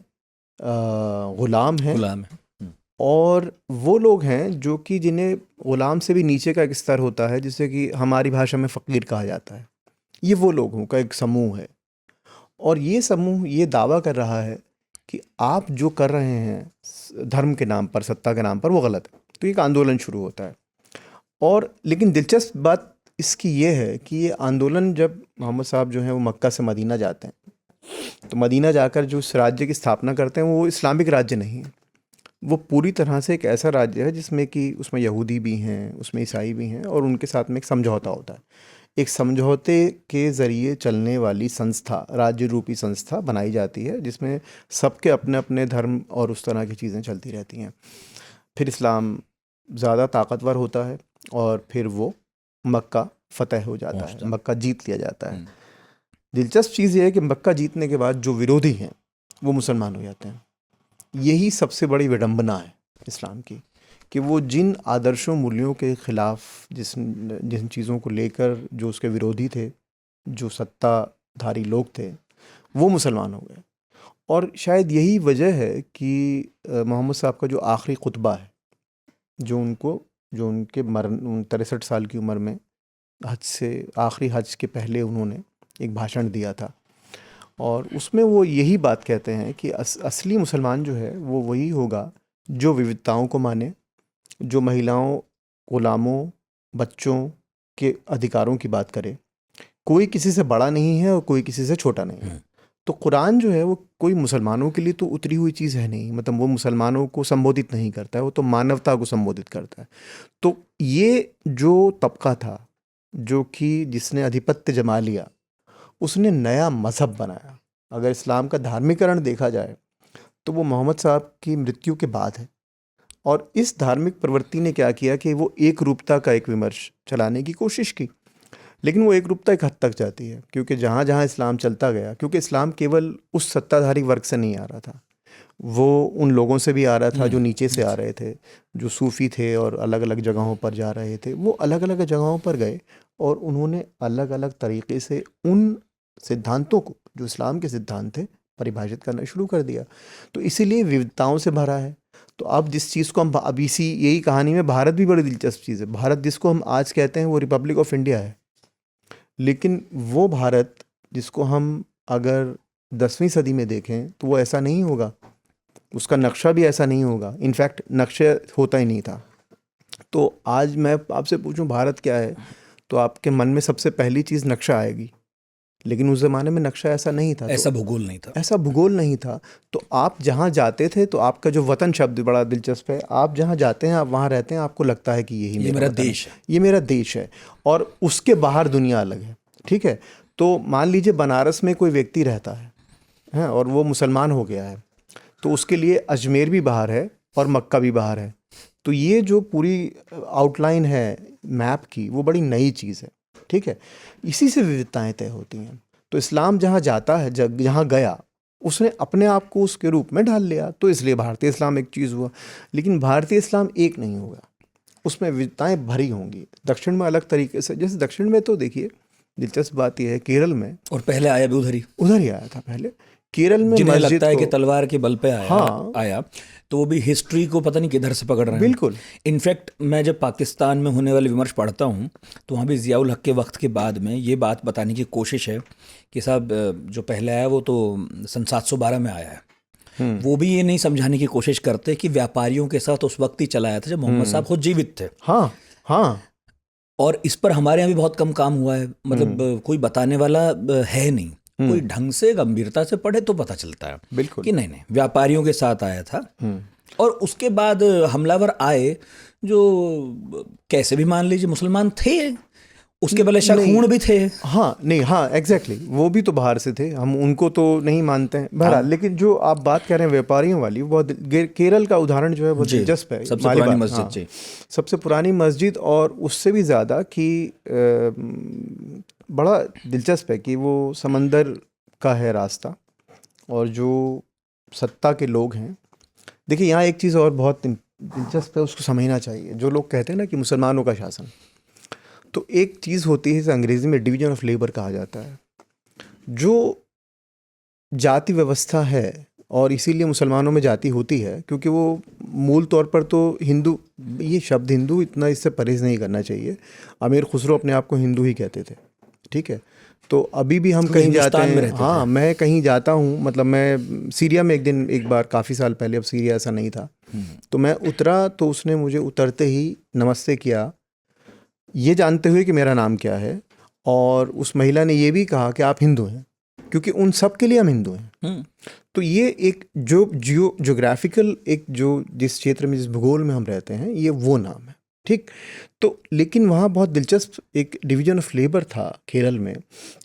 ग़ुलाम हैं, और वो लोग हैं जो कि जिन्हें ग़ुलाम से भी नीचे का एक स्तर होता है, जिसे कि हमारी भाषा में फ़कीर कहा जाता है। ये वो लोगों का एक समूह है, और ये समूह ये दावा कर रहा है कि आप जो कर रहे हैं धर्म के नाम पर, सत्ता के नाम पर, वो गलत है। तो एक आंदोलन शुरू होता है। और लेकिन दिलचस्प बात इसकी ये है कि ये आंदोलन, जब मोहम्मद साहब जो हैं वो मक्का से मदीना जाते हैं, तो मदीना जाकर जो इस राज्य की स्थापना करते हैं वो इस्लामिक राज्य नहीं है। वो पूरी तरह से एक ऐसा राज्य है जिसमें कि उसमें यहूदी भी हैं, उसमें ईसाई भी हैं, और उनके साथ में एक समझौता होता है। एक समझौते के ज़रिए चलने वाली संस्था, राज्य रूपी संस्था बनाई जाती है, जिसमें सबके अपने अपने धर्म और उस तरह की चीज़ें चलती रहती हैं। फिर इस्लाम ज़्यादा ताकतवर होता है, और फिर वो मक्का फ़तह हो जाता है, मक्का जीत लिया जाता है। दिलचस्प चीज़ ये है कि मक्का जीतने के बाद जो विरोधी हैं वो मुसलमान हो जाते हैं। यही सबसे बड़ी विडंबना है इस्लाम की, कि वो जिन आदर्शों, मूल्यों के ख़िलाफ़, जिन चीज़ों को लेकर जो उसके विरोधी थे, जो सत्ताधारी लोग थे, वो मुसलमान हो गए। और शायद यही वजह है कि मोहम्मद साहब का जो आखिरी खुतबा है, जो उनके 63 साल की उम्र में आखिरी हज के पहले उन्होंने एक भाषण दिया था, और उसमें वो यही बात कहते हैं कि असली मुसलमान जो है वो वही होगा जो विविधताओं को माने, जो महिलाओं, ग़ुलामों, बच्चों के अधिकारों की बात करे। कोई किसी से बड़ा नहीं है और कोई किसी से छोटा नहीं है। तो कुरान जो है वो कोई मुसलमानों के लिए तो उतरी हुई चीज़ है नहीं, मतलब वो मुसलमानों को संबोधित नहीं करता है, वो तो मानवता को संबोधित करता है। तो ये जो तबका था, जो कि जिसने आधिपत्य जमा लिया, उसने नया मज़हब बनाया। अगर इस्लाम का धार्मिकरण देखा जाए तो वो मोहम्मद साहब की मृत्यु के बाद है। और इस धार्मिक प्रवृत्ति ने क्या किया कि वो एक रूपता का एक विमर्श चलाने की कोशिश की, लेकिन वो एक रूपता एक हद तक जाती है, क्योंकि जहाँ जहाँ इस्लाम चलता गया, क्योंकि इस्लाम केवल उस सत्ताधारी वर्ग से नहीं आ रहा था, वो उन लोगों से भी आ रहा था जो नीचे से आ रहे थे, जो सूफ़ी थे और अलग अलग जगहों पर जा रहे थे। वो अलग अलग जगहों पर गए और उन्होंने अलग अलग तरीक़े से उन सिद्धांतों को, जो इस्लाम के सिद्धांत थे, परिभाषित करना शुरू कर दिया। तो इसीलिए विविधताओं से भरा है। तो अब जिस चीज़ को हम, अब यही कहानी में भारत भी बड़ी दिलचस्प चीज़ है। भारत जिसको हम आज कहते हैं वो रिपब्लिक ऑफ इंडिया है, लेकिन वो भारत जिसको हम अगर 10वीं सदी में देखें तो वो ऐसा नहीं होगा, उसका नक्शा भी ऐसा नहीं होगा। इनफैक्ट नक्शा होता ही नहीं था। तो आज मैं आपसे पूछूं भारत क्या है, तो आपके मन में सबसे पहली चीज़ नक्शा आएगी, लेकिन उस ज़माने में नक्शा ऐसा नहीं था, ऐसा भूगोल नहीं था, ऐसा भूगोल नहीं था। तो आप जहाँ जाते थे, तो आपका जो वतन शब्द बड़ा दिलचस्प है, आप जहाँ जाते हैं, आप वहाँ रहते हैं, आपको लगता है कि यही मेरा देश है, ये मेरा देश है, और उसके बाहर दुनिया अलग है। ठीक है, तो मान लीजिए बनारस में कोई व्यक्ति रहता है और वो मुसलमान हो गया है, तो उसके लिए अजमेर भी बाहर है और मक्का भी बाहर है। तो ये जो पूरी आउटलाइन है मैप की, वो बड़ी नई चीज़ है। ठीक है, इसी से विविधताएं तय होती हैं। तो इस्लाम जहाँ जाता है, जहाँ गया, उसने अपने आप को उसके रूप में ढाल लिया, तो इसलिए भारतीय इस्लाम एक चीज़ हुआ। लेकिन भारतीय इस्लाम एक नहीं होगा, उसमें विविधताएं भरी होंगी। दक्षिण में अलग तरीके से, जैसे दक्षिण में तो देखिए दिलचस्प बात यह है, केरल में, और पहले आया भी उधर ही आया था पहले केरल में, जिन्हें लगता है कि तलवार के बल पे आया, तो वो भी हिस्ट्री को पता नहीं किधर से पकड़ रहे हैं। बिल्कुल। इनफैक्ट मैं जब पाकिस्तान में होने वाले विमर्श पढ़ता हूँ, तो वहाँ भी ज़ियाउल हक के वक्त के बाद में ये बात बताने की कोशिश है कि साहब जो पहले आया वो तो सन 712 में आया है। वो भी ये नहीं समझाने की कोशिश करते कि व्यापारियों के साथ उस वक्त ही चला आया था जब मोहम्मद साहब खुद जीवित थे। हाँ। और इस पर हमारे यहाँ भी बहुत कम काम हुआ है, मतलब कोई बताने वाला है नहीं, कोई ढंग से गंभीरता से पढ़े तो पता चलता है बिल्कुल कि नहीं व्यापारियों के साथ आया था। और उसके बाद हमलावर आए जो कैसे भी मान लीजिए मुसलमान थे, उसके भले शखून भी थे। हाँ एग्जैक्टली, वो भी तो बाहर से थे, हम उनको तो नहीं मानते हैं बहरहाल। लेकिन जो आप बात कर रहे हैं व्यापारियों वाली, बहुत केरल का उदाहरण जो है बहुत दिलचस्प है। सबसे पुरानी मस्जिद, सबसे पुरानी मस्जिद, और उससे भी ज़्यादा कि बड़ा दिलचस्प है कि वो समंदर का है रास्ता, और जो सत्ता के लोग हैं, देखिए यहाँ एक चीज़ और बहुत दिलचस्प है, उसको समझना चाहिए। जो लोग कहते हैं ना कि मुसलमानों का शासन, तो एक चीज़ होती है, इसे अंग्रेज़ी में डिवीजन ऑफ लेबर कहा जाता है। जो जाति व्यवस्था है, और इसीलिए मुसलमानों में जाति होती है क्योंकि वो मूल तौर पर तो हिंदू, ये शब्द हिंदू इतना इससे परहेज़ नहीं करना चाहिए। अमीर खुसरो अपने आप को हिंदू ही कहते थे, ठीक है। तो अभी भी हम कहीं जाते हैं, हाँ मैं कहीं जाता हूँ, मतलब मैं सीरिया में एक बार काफ़ी साल पहले, अब सीरिया ऐसा नहीं था, तो मैं उतरा तो उसने मुझे उतरते ही नमस्ते किया, ये जानते हुए कि मेरा नाम क्या है, और उस महिला ने ये भी कहा कि आप हिंदू हैं, क्योंकि उन सब के लिए हम हिंदू हैं। तो ये एक जो ज्योग्राफिकल एक जो जिस क्षेत्र में, जिस भूगोल में हम रहते हैं, ये वो नाम है, ठीक। तो लेकिन वहाँ बहुत दिलचस्प एक डिवीजन ऑफ लेबर था केरल में,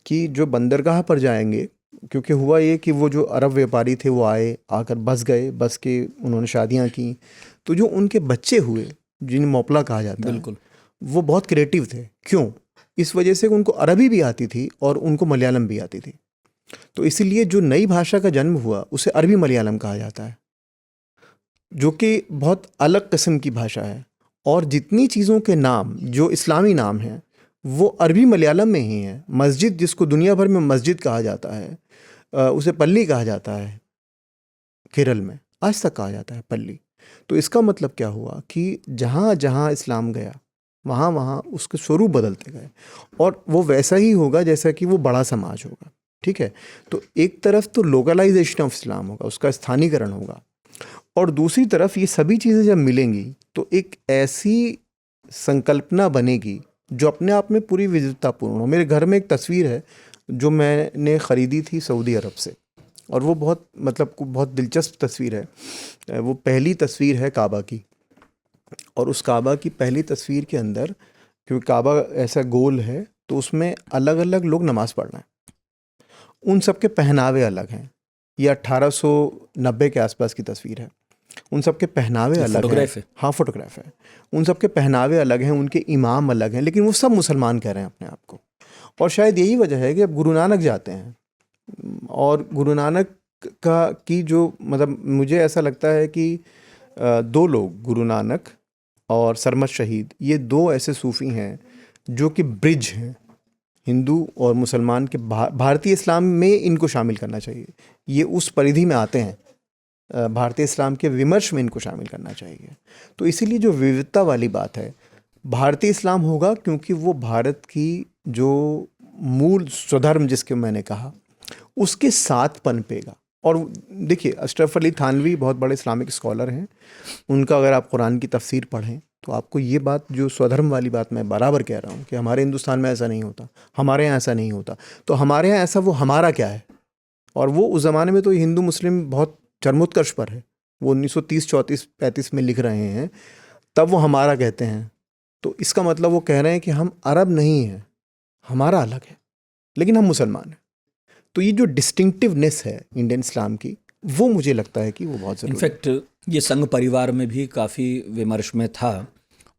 कि जो बंदरगाह पर जाएंगे, क्योंकि हुआ ये कि वो जो अरब व्यापारी थे वो आकर बस गए, बस के उन्होंने शादियाँ की, तो जो उनके बच्चे हुए जिन्हें मोपला कहा जाता है, बिल्कुल वो बहुत क्रिएटिव थे। क्यों? इस वजह से उनको अरबी भी आती थी और उनको मलयालम भी आती थी। तो इसीलिए जो नई भाषा का जन्म हुआ उसे अरबी मलयालम कहा जाता है, जो कि बहुत अलग किस्म की भाषा है। और जितनी चीज़ों के नाम जो इस्लामी नाम हैं वो अरबी मलयालम में ही हैं। मस्जिद, जिसको दुनिया भर में मस्जिद कहा जाता है, उसे पल्ली कहा जाता है, केरल में आज तक कहा जाता है पल्ली। तो इसका मतलब क्या हुआ कि जहाँ जहाँ इस्लाम गया वहाँ वहाँ उसके स्वरूप बदलते गए, और वो वैसा ही होगा जैसा कि वो बड़ा समाज होगा, ठीक है। तो एक तरफ तो लोकलाइजेशन ऑफ इस्लाम होगा, उसका स्थानीकरण होगा, और दूसरी तरफ ये सभी चीज़ें जब मिलेंगी तो एक ऐसी संकल्पना बनेगी जो अपने आप में पूरी विविधतापूर्ण हो। मेरे घर में एक तस्वीर है जो मैंने ख़रीदी थी सऊदी अरब से, और वो बहुत बहुत दिलचस्प तस्वीर है। वो पहली तस्वीर है काबा की, और उस काबा की पहली तस्वीर के अंदर, क्योंकि काबा ऐसा गोल है, तो उसमें अलग अलग लोग नमाज़ पढ़ रहे हैं, उन सब के पहनावे अलग हैं। ये 1890 के आसपास की तस्वीर है। उन सब के पहनावे अलग हैं। हाँ, फोटोग्राफ है। उन सब के पहनावे अलग हैं, उनके इमाम अलग हैं, लेकिन वो सब मुसलमान कह रहे हैं अपने आप को। और शायद यही वजह है कि अब गुरु नानक जाते हैं, और गुरु नानक की जो मुझे ऐसा लगता है कि दो लोग, गुरु नानक और सरमद शहीद, ये दो ऐसे सूफ़ी हैं जो कि ब्रिज हैं हिंदू और मुसलमान के। भारतीय इस्लाम में इनको शामिल करना चाहिए, ये उस परिधि में आते हैं, भारतीय इस्लाम के विमर्श में इनको शामिल करना चाहिए। तो इसीलिए जो विविधता वाली बात है, भारतीय इस्लाम होगा क्योंकि वो भारत की जो मूल स्वधर्म जिसके मैंने कहा उसके साथ पनपेगा। और देखिए, अशरफ अली थानवी बहुत बड़े इस्लामिक स्कॉलर हैं, उनका अगर आप कुरान की तफसीर पढ़ें तो आपको ये बात, जो स्वधर्म वाली बात मैं बराबर कह रहा हूँ कि हमारे हिंदुस्तान में ऐसा नहीं होता, हमारे यहाँ ऐसा नहीं होता, तो हमारे यहाँ ऐसा, वो हमारा क्या है। और वो उस ज़माने में तो हिंदू मुस्लिम बहुत चरमोत्कर्ष पर है, वो 1930, 34, 35 में लिख रहे हैं, तब वो हमारा कहते हैं। तो इसका मतलब वो कह रहे हैं कि हम अरब नहीं हैं, हमारा अलग है, लेकिन हम मुसलमान हैं। तो ये जो डिस्टिंक्टिवनेस है इंडियन इस्लाम की, वो मुझे लगता है कि वो बहुत ज़रूरी है। इनफैक्ट ये संघ परिवार में भी काफ़ी विमर्श में था,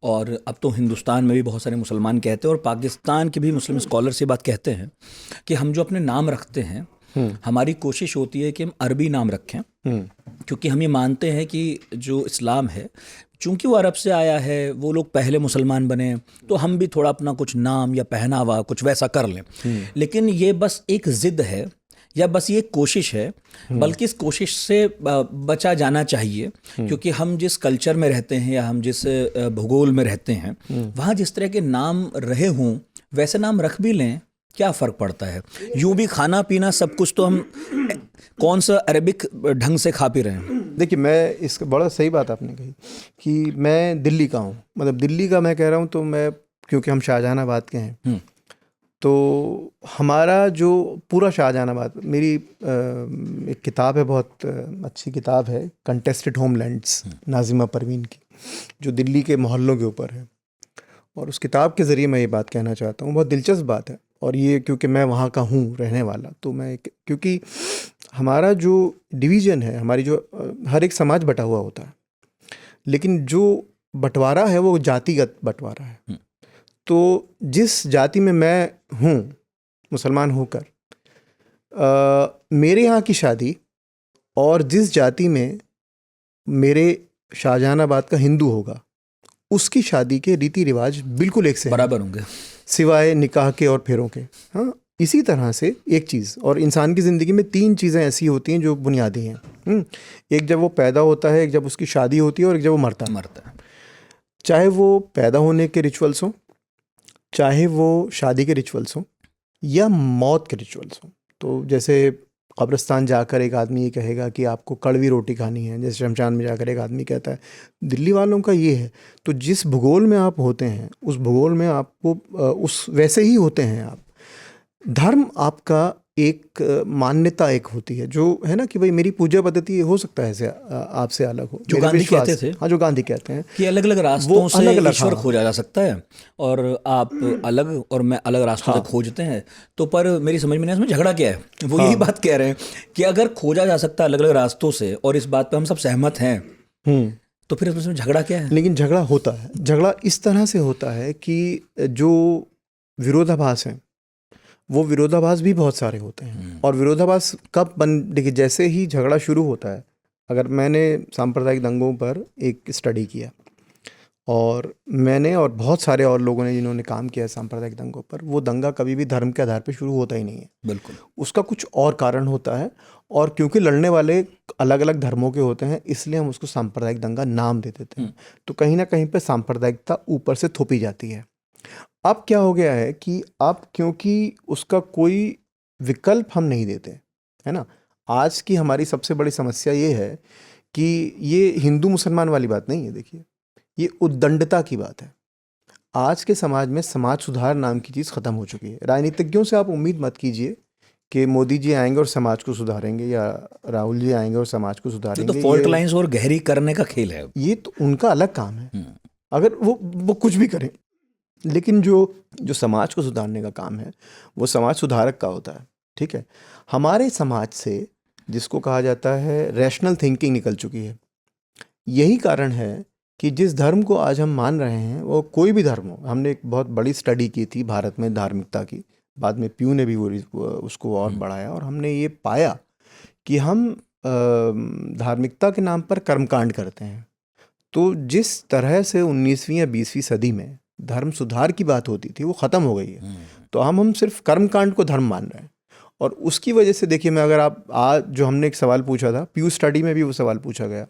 और अब तो हिंदुस्तान में भी बहुत सारे मुसलमान कहते हैं, और पाकिस्तान के भी मुस्लिम स्कॉलर से बात कहते हैं कि हम जो अपने नाम रखते हैं, हमारी कोशिश होती है कि हम अरबी नाम रखें, क्योंकि हम ये मानते हैं कि जो इस्लाम है, चूंकि वो अरब से आया है, वो लोग पहले मुसलमान बने, तो हम भी थोड़ा अपना कुछ नाम या पहनावा कुछ वैसा कर लें। लेकिन ये बस एक ज़िद है, या बस ये कोशिश है, बल्कि इस कोशिश से बचा जाना चाहिए, क्योंकि हम जिस कल्चर में रहते हैं या हम जिस भूगोल में रहते हैं, वहाँ जिस तरह के नाम रहे हों वैसे नाम रख भी लें, क्या फ़र्क पड़ता है। यूं भी खाना पीना सब कुछ तो हम कौन सा अरबिक ढंग से खा पी रहे हैं। देखिए, मैं इसका बड़ा सही बात आपने कही कि मैं दिल्ली का हूँ, दिल्ली का मैं कह रहा हूँ, तो मैं, क्योंकि हम शाहजहानाबाद के हैं, तो हमारा जो पूरा शाहजहानाबाद, मेरी एक किताब है, बहुत अच्छी किताब है, कंटेस्टेड होमलैंड्स, नाजिमा परवीन की, जो दिल्ली के मोहल्लों के ऊपर है। और उस किताब के ज़रिए मैं ये बात कहना चाहता हूँ, बहुत दिलचस्प बात है। और ये क्योंकि मैं वहाँ का हूँ रहने वाला, तो मैं, क्योंकि हमारा जो डिवीज़न है, हमारी जो हर एक समाज बटा हुआ होता है, लेकिन जो बंटवारा है वो जातिगत बंटवारा है। तो जिस जाति में मैं हूँ, मुसलमान होकर, मेरे यहाँ की शादी और जिस जाति में मेरे शाहजहानाबाद का हिंदू होगा उसकी शादी के रीति रिवाज बिल्कुल एक से बराबर होंगे, सिवाय निकाह के और फेरों के। हाँ, इसी तरह से एक चीज़, और इंसान की ज़िंदगी में 3 चीज़ें ऐसी होती हैं जो बुनियादी हैं। एक जब वो पैदा होता है, एक जब उसकी शादी होती है, और एक जब वो मरता है। चाहे वो पैदा होने के रिचुअल्स हों, चाहे वो शादी के रिचुअल्स हों, या मौत के रिचुअल्स हों। तो जैसे कब्रिस्तान जाकर एक आदमी ये कहेगा कि आपको कड़वी रोटी खानी है, जैसे शमशान में जाकर एक आदमी कहता है, दिल्ली वालों का ये है। तो जिस भूगोल में आप होते हैं उस भूगोल में आपको उस वैसे ही होते हैं आप। धर्म आपका एक मान्यता एक होती है जो है ना कि भाई मेरी पूजा पद्धति हो सकता है ऐसे आपसे अलग हो, जो गांधी कहते थे। हाँ, जो गांधी कहते हैं कि अलग अलग रास्तों से ईश्वर खोजा जा सकता है, और आप अलग और मैं अलग रास्तों से खोजते हैं। तो पर मेरी समझ में नहीं, इसमें झगड़ा क्या है? वो यही बात कह रहे हैं कि अगर खोजा जा सकता है अलग अलग रास्तों से और इस बात पे हम सब सहमत हैं, तो फिर इसमें झगड़ा क्या है? लेकिन झगड़ा होता है। झगड़ा इस तरह से होता है कि जो विरोधाभास हैं वो विरोधाभास भी बहुत सारे होते हैं। और विरोधाभास कब देखिए, जैसे ही झगड़ा शुरू होता है, अगर मैंने सांप्रदायिक दंगों पर एक स्टडी किया, और मैंने और बहुत सारे और लोगों ने जिन्होंने काम किया है सांप्रदायिक दंगों पर, वो दंगा कभी भी धर्म के आधार पर शुरू होता ही नहीं है। बिल्कुल, उसका कुछ और कारण होता है, और क्योंकि लड़ने वाले अलग अलग धर्मों के होते हैं इसलिए हम उसको सांप्रदायिक दंगा नाम दे देते हैं। तो कहीं ना कहीं पर सांप्रदायिकता ऊपर से थोपी जाती है। अब क्या हो गया है कि अब क्योंकि उसका कोई विकल्प हम नहीं देते, है ना। आज की हमारी सबसे बड़ी समस्या ये है कि ये हिंदू मुसलमान वाली बात नहीं है। देखिए, ये उद्दंडता की बात है। आज के समाज में समाज सुधार नाम की चीज़ ख़त्म हो चुकी है। राजनीतिज्ञों से आप उम्मीद मत कीजिए कि मोदी जी आएंगे और समाज को सुधारेंगे, या राहुल जी आएंगे और समाज को सुधारेंगे। तो फॉल्ट लाइंस और गहरी करने का खेल है, ये तो उनका अलग काम है। अगर वो कुछ भी करें, लेकिन जो समाज को सुधारने का काम है वो समाज सुधारक का होता है। ठीक है, हमारे समाज से जिसको कहा जाता है रैशनल थिंकिंग निकल चुकी है। यही कारण है कि जिस धर्म को आज हम मान रहे हैं, वो कोई भी धर्म हो, हमने एक बहुत बड़ी स्टडी की थी भारत में धार्मिकता की, बाद में प्यू ने भी उसको और बढ़ाया, और हमने ये पाया कि हम धार्मिकता के नाम पर कर्मकांड करते हैं। तो जिस तरह से 19वीं या 20वीं सदी में धर्म सुधार की बात होती थी वो ख़त्म हो गई है। तो हम सिर्फ कर्मकांड को धर्म मान रहे हैं, और उसकी वजह से देखिए, मैं अगर आप आज जो हमने एक सवाल पूछा था, प्यू स्टडी में भी वो सवाल पूछा गया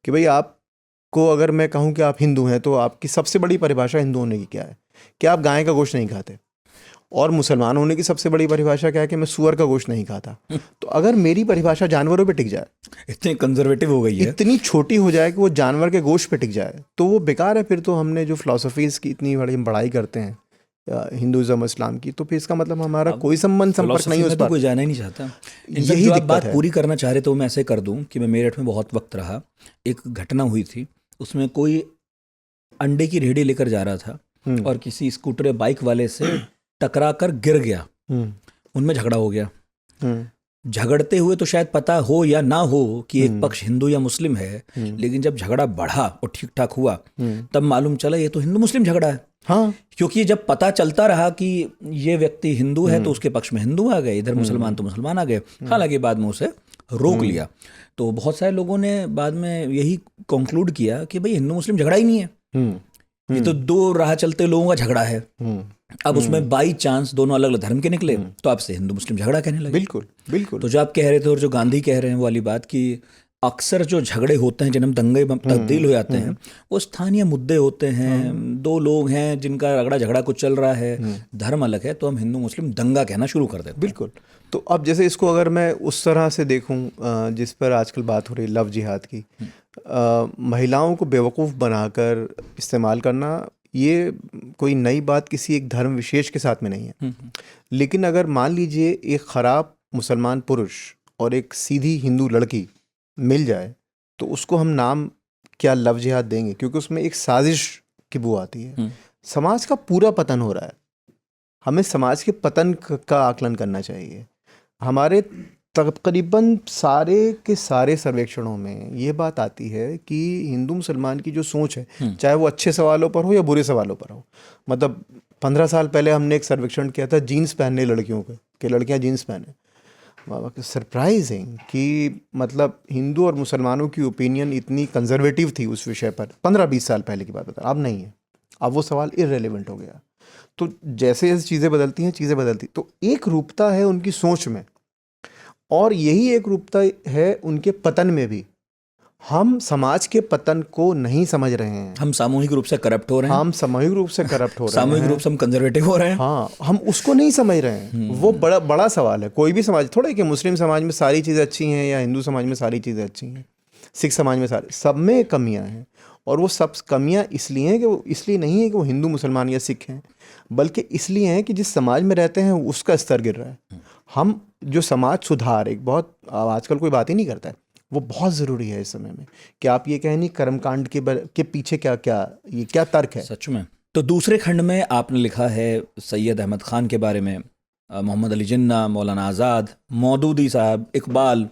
कि भाई आपको अगर मैं कहूँ कि आप हिंदू हैं तो आपकी सबसे बड़ी परिभाषा हिंदू होने की क्या है? कि आप गाय का गोश्त नहीं खाते। और मुसलमान होने की सबसे बड़ी परिभाषा क्या है? कि मैं सूअर का गोश्त नहीं खाता। तो अगर मेरी परिभाषा जानवरों पे टिक जाए, इतनी कंजर्वेटिव हो गई है, इतनी छोटी हो जाए कि वो जानवर के गोश्त पे टिक जाए, तो वो बेकार है। फिर तो हमने जो फिलोसफीज़ की इतनी बड़ी बड़ाई करते हैं हिंदुज़म इस्लाम की, तो फिर इसका मतलब हमारा कोई संपर्क नहीं हो सकता, कोई जाना ही नहीं चाहता। यही आप बात पूरी करना चाह रहे तो मैं ऐसे कर दूं कि मैं मेरठ में बहुत वक्त रहा, एक घटना हुई थी, उसमें कोई अंडे की रेहड़ी लेकर जा रहा था और किसी स्कूटर बाइक वाले से टकरा कर गिर गया, उनमें झगड़ा हो गया। झगड़ते हुए तो शायद पता हो या ना हो कि एक पक्ष हिंदू या मुस्लिम है, लेकिन जब झगड़ा बढ़ा और ठीक ठाक हुआ तब मालूम चला ये तो हिंदू मुस्लिम झगड़ा है। हाँ, क्योंकि जब पता चलता रहा कि ये व्यक्ति हिंदू है तो उसके पक्ष में हिंदू आ गए, इधर मुसलमान तो मुसलमान आ गए। हालांकि बाद में उसे रोक लिया। तो बहुत सारे लोगों ने बाद में यही कंक्लूड किया कि भाई हिंदू मुस्लिम झगड़ा ही नहीं है, ये तो दो राह चलते लोगों का झगड़ा है। अब उसमें बाई चांस दोनों अलग अलग धर्म के निकले तो आपसे हिंदू मुस्लिम झगड़ा कहने लगे। बिल्कुल बिल्कुल। तो जो आप कह रहे थे और जो गांधी कह रहे हैं वो वाली बात कि अक्सर जो झगड़े होते हैं जिन्हें दंगे तब्दील हो जाते हैं वो स्थानीय मुद्दे होते हैं। दो लोग हैं जिनका रगड़ा झगड़ा कुछ चल रहा है, धर्म अलग है, तो हम हिंदू मुस्लिम दंगा कहना शुरू कर देते हैं। बिल्कुल। तो अब जैसे इसको अगर मैं उस तरह से देखूं जिस पर आजकल बात हो रही लव जिहाद की, महिलाओं को बेवकूफ़ बनाकर इस्तेमाल करना, ये कोई नई बात किसी एक धर्म विशेष के साथ में नहीं है। लेकिन अगर मान लीजिए एक ख़राब मुसलमान पुरुष और एक सीधी हिंदू लड़की मिल जाए तो उसको हम नाम क्या लव जिहाद देंगे? क्योंकि उसमें एक साजिश की बू आती है। समाज का पूरा पतन हो रहा है, हमें समाज के पतन का आकलन करना चाहिए। हमारे तकरीबन सारे के सारे सर्वेक्षणों में ये बात आती है कि हिंदू मुसलमान की जो सोच है, चाहे वो अच्छे सवालों पर हो या बुरे सवालों पर हो, मतलब 15 साल पहले हमने एक सर्वेक्षण किया था जीन्स पहनने लड़कियों के, कि लड़कियां जीन्स पहने। सरप्राइजिंग कि मतलब हिंदू और मुसलमानों की ओपिनियन इतनी कंजर्वेटिव थी उस विषय पर 15-20 साल पहले की बात बता, अब नहीं है। अब वो सवाल इररेलेवेंट हो गया। तो जैसे जैसे चीज़ें बदलती हैं, चीज़ें बदलती, तो एक रूपता है उनकी सोच में, और यही एक रूपता है उनके पतन में भी। हम समाज के पतन को नहीं समझ रहे हैं। हम सामूहिक रूप से करप्ट हो रहे हैं, हम सामूहिक रूप से करप्ट हो रहे हैं, सामूहिक रूप से हम कंजर्वेटिव हो रहे हैं। हाँ, हम उसको नहीं समझ रहे हैं। वो बड़ा बड़ा सवाल है। कोई भी समाज, थोड़ा कि मुस्लिम समाज में सारी चीज़ें अच्छी हैं या हिंदू समाज में सारी चीज़ें अच्छी हैं, सिख समाज में सारी, सब में कमियां हैं। और वो सब कमियां इसलिए हैं कि वो, इसलिए नहीं है कि वो हिंदू मुसलमान या सिख हैं, बल्कि इसलिए हैं कि जिस समाज में रहते हैं उसका स्तर गिर रहा है। हम जो समाज सुधार, एक बहुत आजकल कोई बात ही नहीं करता है, वो बहुत ज़रूरी है इस समय में। कि आप ये कहें नहीं कर्मकांड के पीछे क्या क्या ये क्या तर्क है। सच में। तो दूसरे खंड में आपने लिखा है सैयद अहमद ख़ान के बारे में, मोहम्मद अली जिन्ना, मौलाना आज़ाद, मौदूदी साहब, इकबाल।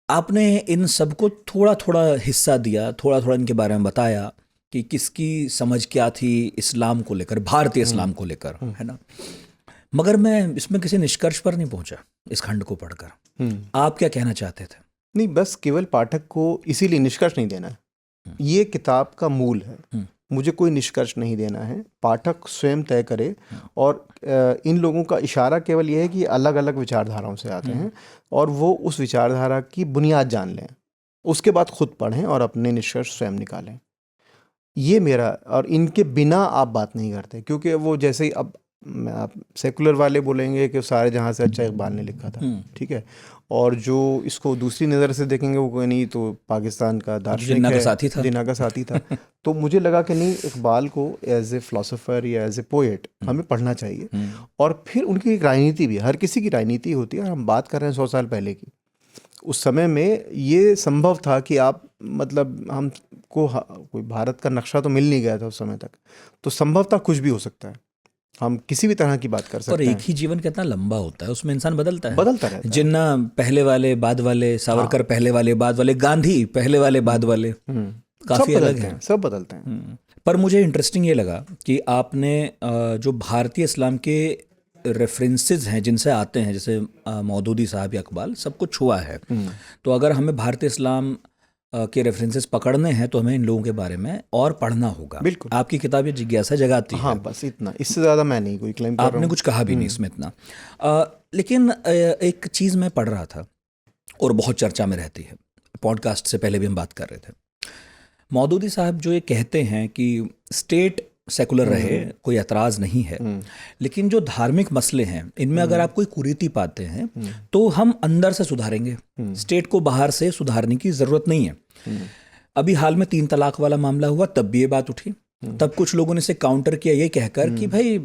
आपने इन सबको थोड़ा थोड़ा हिस्सा दिया, थोड़ा थोड़ा इनके बारे में बताया कि किसकी समझ क्या थी इस्लाम को लेकर, भारतीय इस्लाम को लेकर, है ना। मगर मैं इसमें किसी निष्कर्ष पर नहीं पहुंचा इस खंड को पढ़कर। आप क्या कहना चाहते थे? नहीं, बस केवल पाठक को इसीलिए निष्कर्ष नहीं देना है। ये किताब का मूल है, मुझे कोई निष्कर्ष नहीं देना है, पाठक स्वयं तय करे। और इन लोगों का इशारा केवल ये है कि अलग अलग विचारधाराओं से आते हैं और वो उस विचारधारा की बुनियाद जान लें, उसके बाद खुद पढ़ें और अपने निष्कर्ष स्वयं निकालें। ये मेरा, और इनके बिना आप बात नहीं करते, क्योंकि वो जैसे ही अब आप सेकुलर वाले बोलेंगे कि सारे जहाँ से अच्छा इकबाल ने लिखा था, ठीक है, और जो इसको दूसरी नज़र से देखेंगे वो कोई नहीं, तो पाकिस्तान का दार्शनिक जिन्ना है, का साथी था, जिन्ना का साथी था। तो मुझे लगा कि नहीं, इकबाल को एज ए फ़िलासफ़र या एज ए पोएट हमें पढ़ना चाहिए। और फिर उनकी एक राजनीति भी, हर किसी की राजनीति होती है, और हम बात कर रहे हैं 100 साल पहले की। उस समय में ये संभव था कि आप, मतलब हमको कोई भारत का नक्शा तो मिल नहीं गया था उस समय तक, तो संभव था कुछ भी हो सकता है, हम किसी भी तरह की बात कर सकते हैं। और एक ही जीवन कितना लंबा होता है, उसमें इंसान बदलता रहता है। जिन्ना पहले वाले बाद वाले, सावरकर पहले वाले बाद वाले, गांधी पहले वाले बाद वाले, काफ़ी अलग हैं, सब बदलते हैं। पर मुझे इंटरेस्टिंग ये लगा कि आपने जो भारतीय इस्लाम के रेफरेंसेस हैं जिनसे आते हैं, जैसे मौदूदी साहब या इकबाल, सब कुछ छुआ है। तो अगर हमें भारतीय इस्लाम के रेफरेंसेस पकड़ने हैं तो हमें इन लोगों के बारे में और पढ़ना होगा। बिल्कुल, आपकी किताब ये जिज्ञासा जगाती है। बस इतना, इससे ज़्यादा मैं नहीं कोई क्लेम कर रहा हूं। आपने कुछ कहा भी नहीं इसमें इतना। लेकिन एक चीज़ मैं पढ़ रहा था और बहुत चर्चा में रहती है, पॉडकास्ट से पहले भी हम बात कर रहे थे। मौदूदी साहब जो ये कहते हैं कि स्टेट सेकुलर रहे, कोई एतराज़ नहीं है, लेकिन जो धार्मिक मसले हैं इनमें अगर आप कोई कुरीति पाते हैं तो हम अंदर से सुधारेंगे, स्टेट को बाहर से सुधारने की ज़रूरत नहीं है। अभी हाल में 3 तलाक वाला मामला हुआ, तब भी ये बात उठी, तब कुछ लोगों ने इसे काउंटर किया ये कहकर कि भाई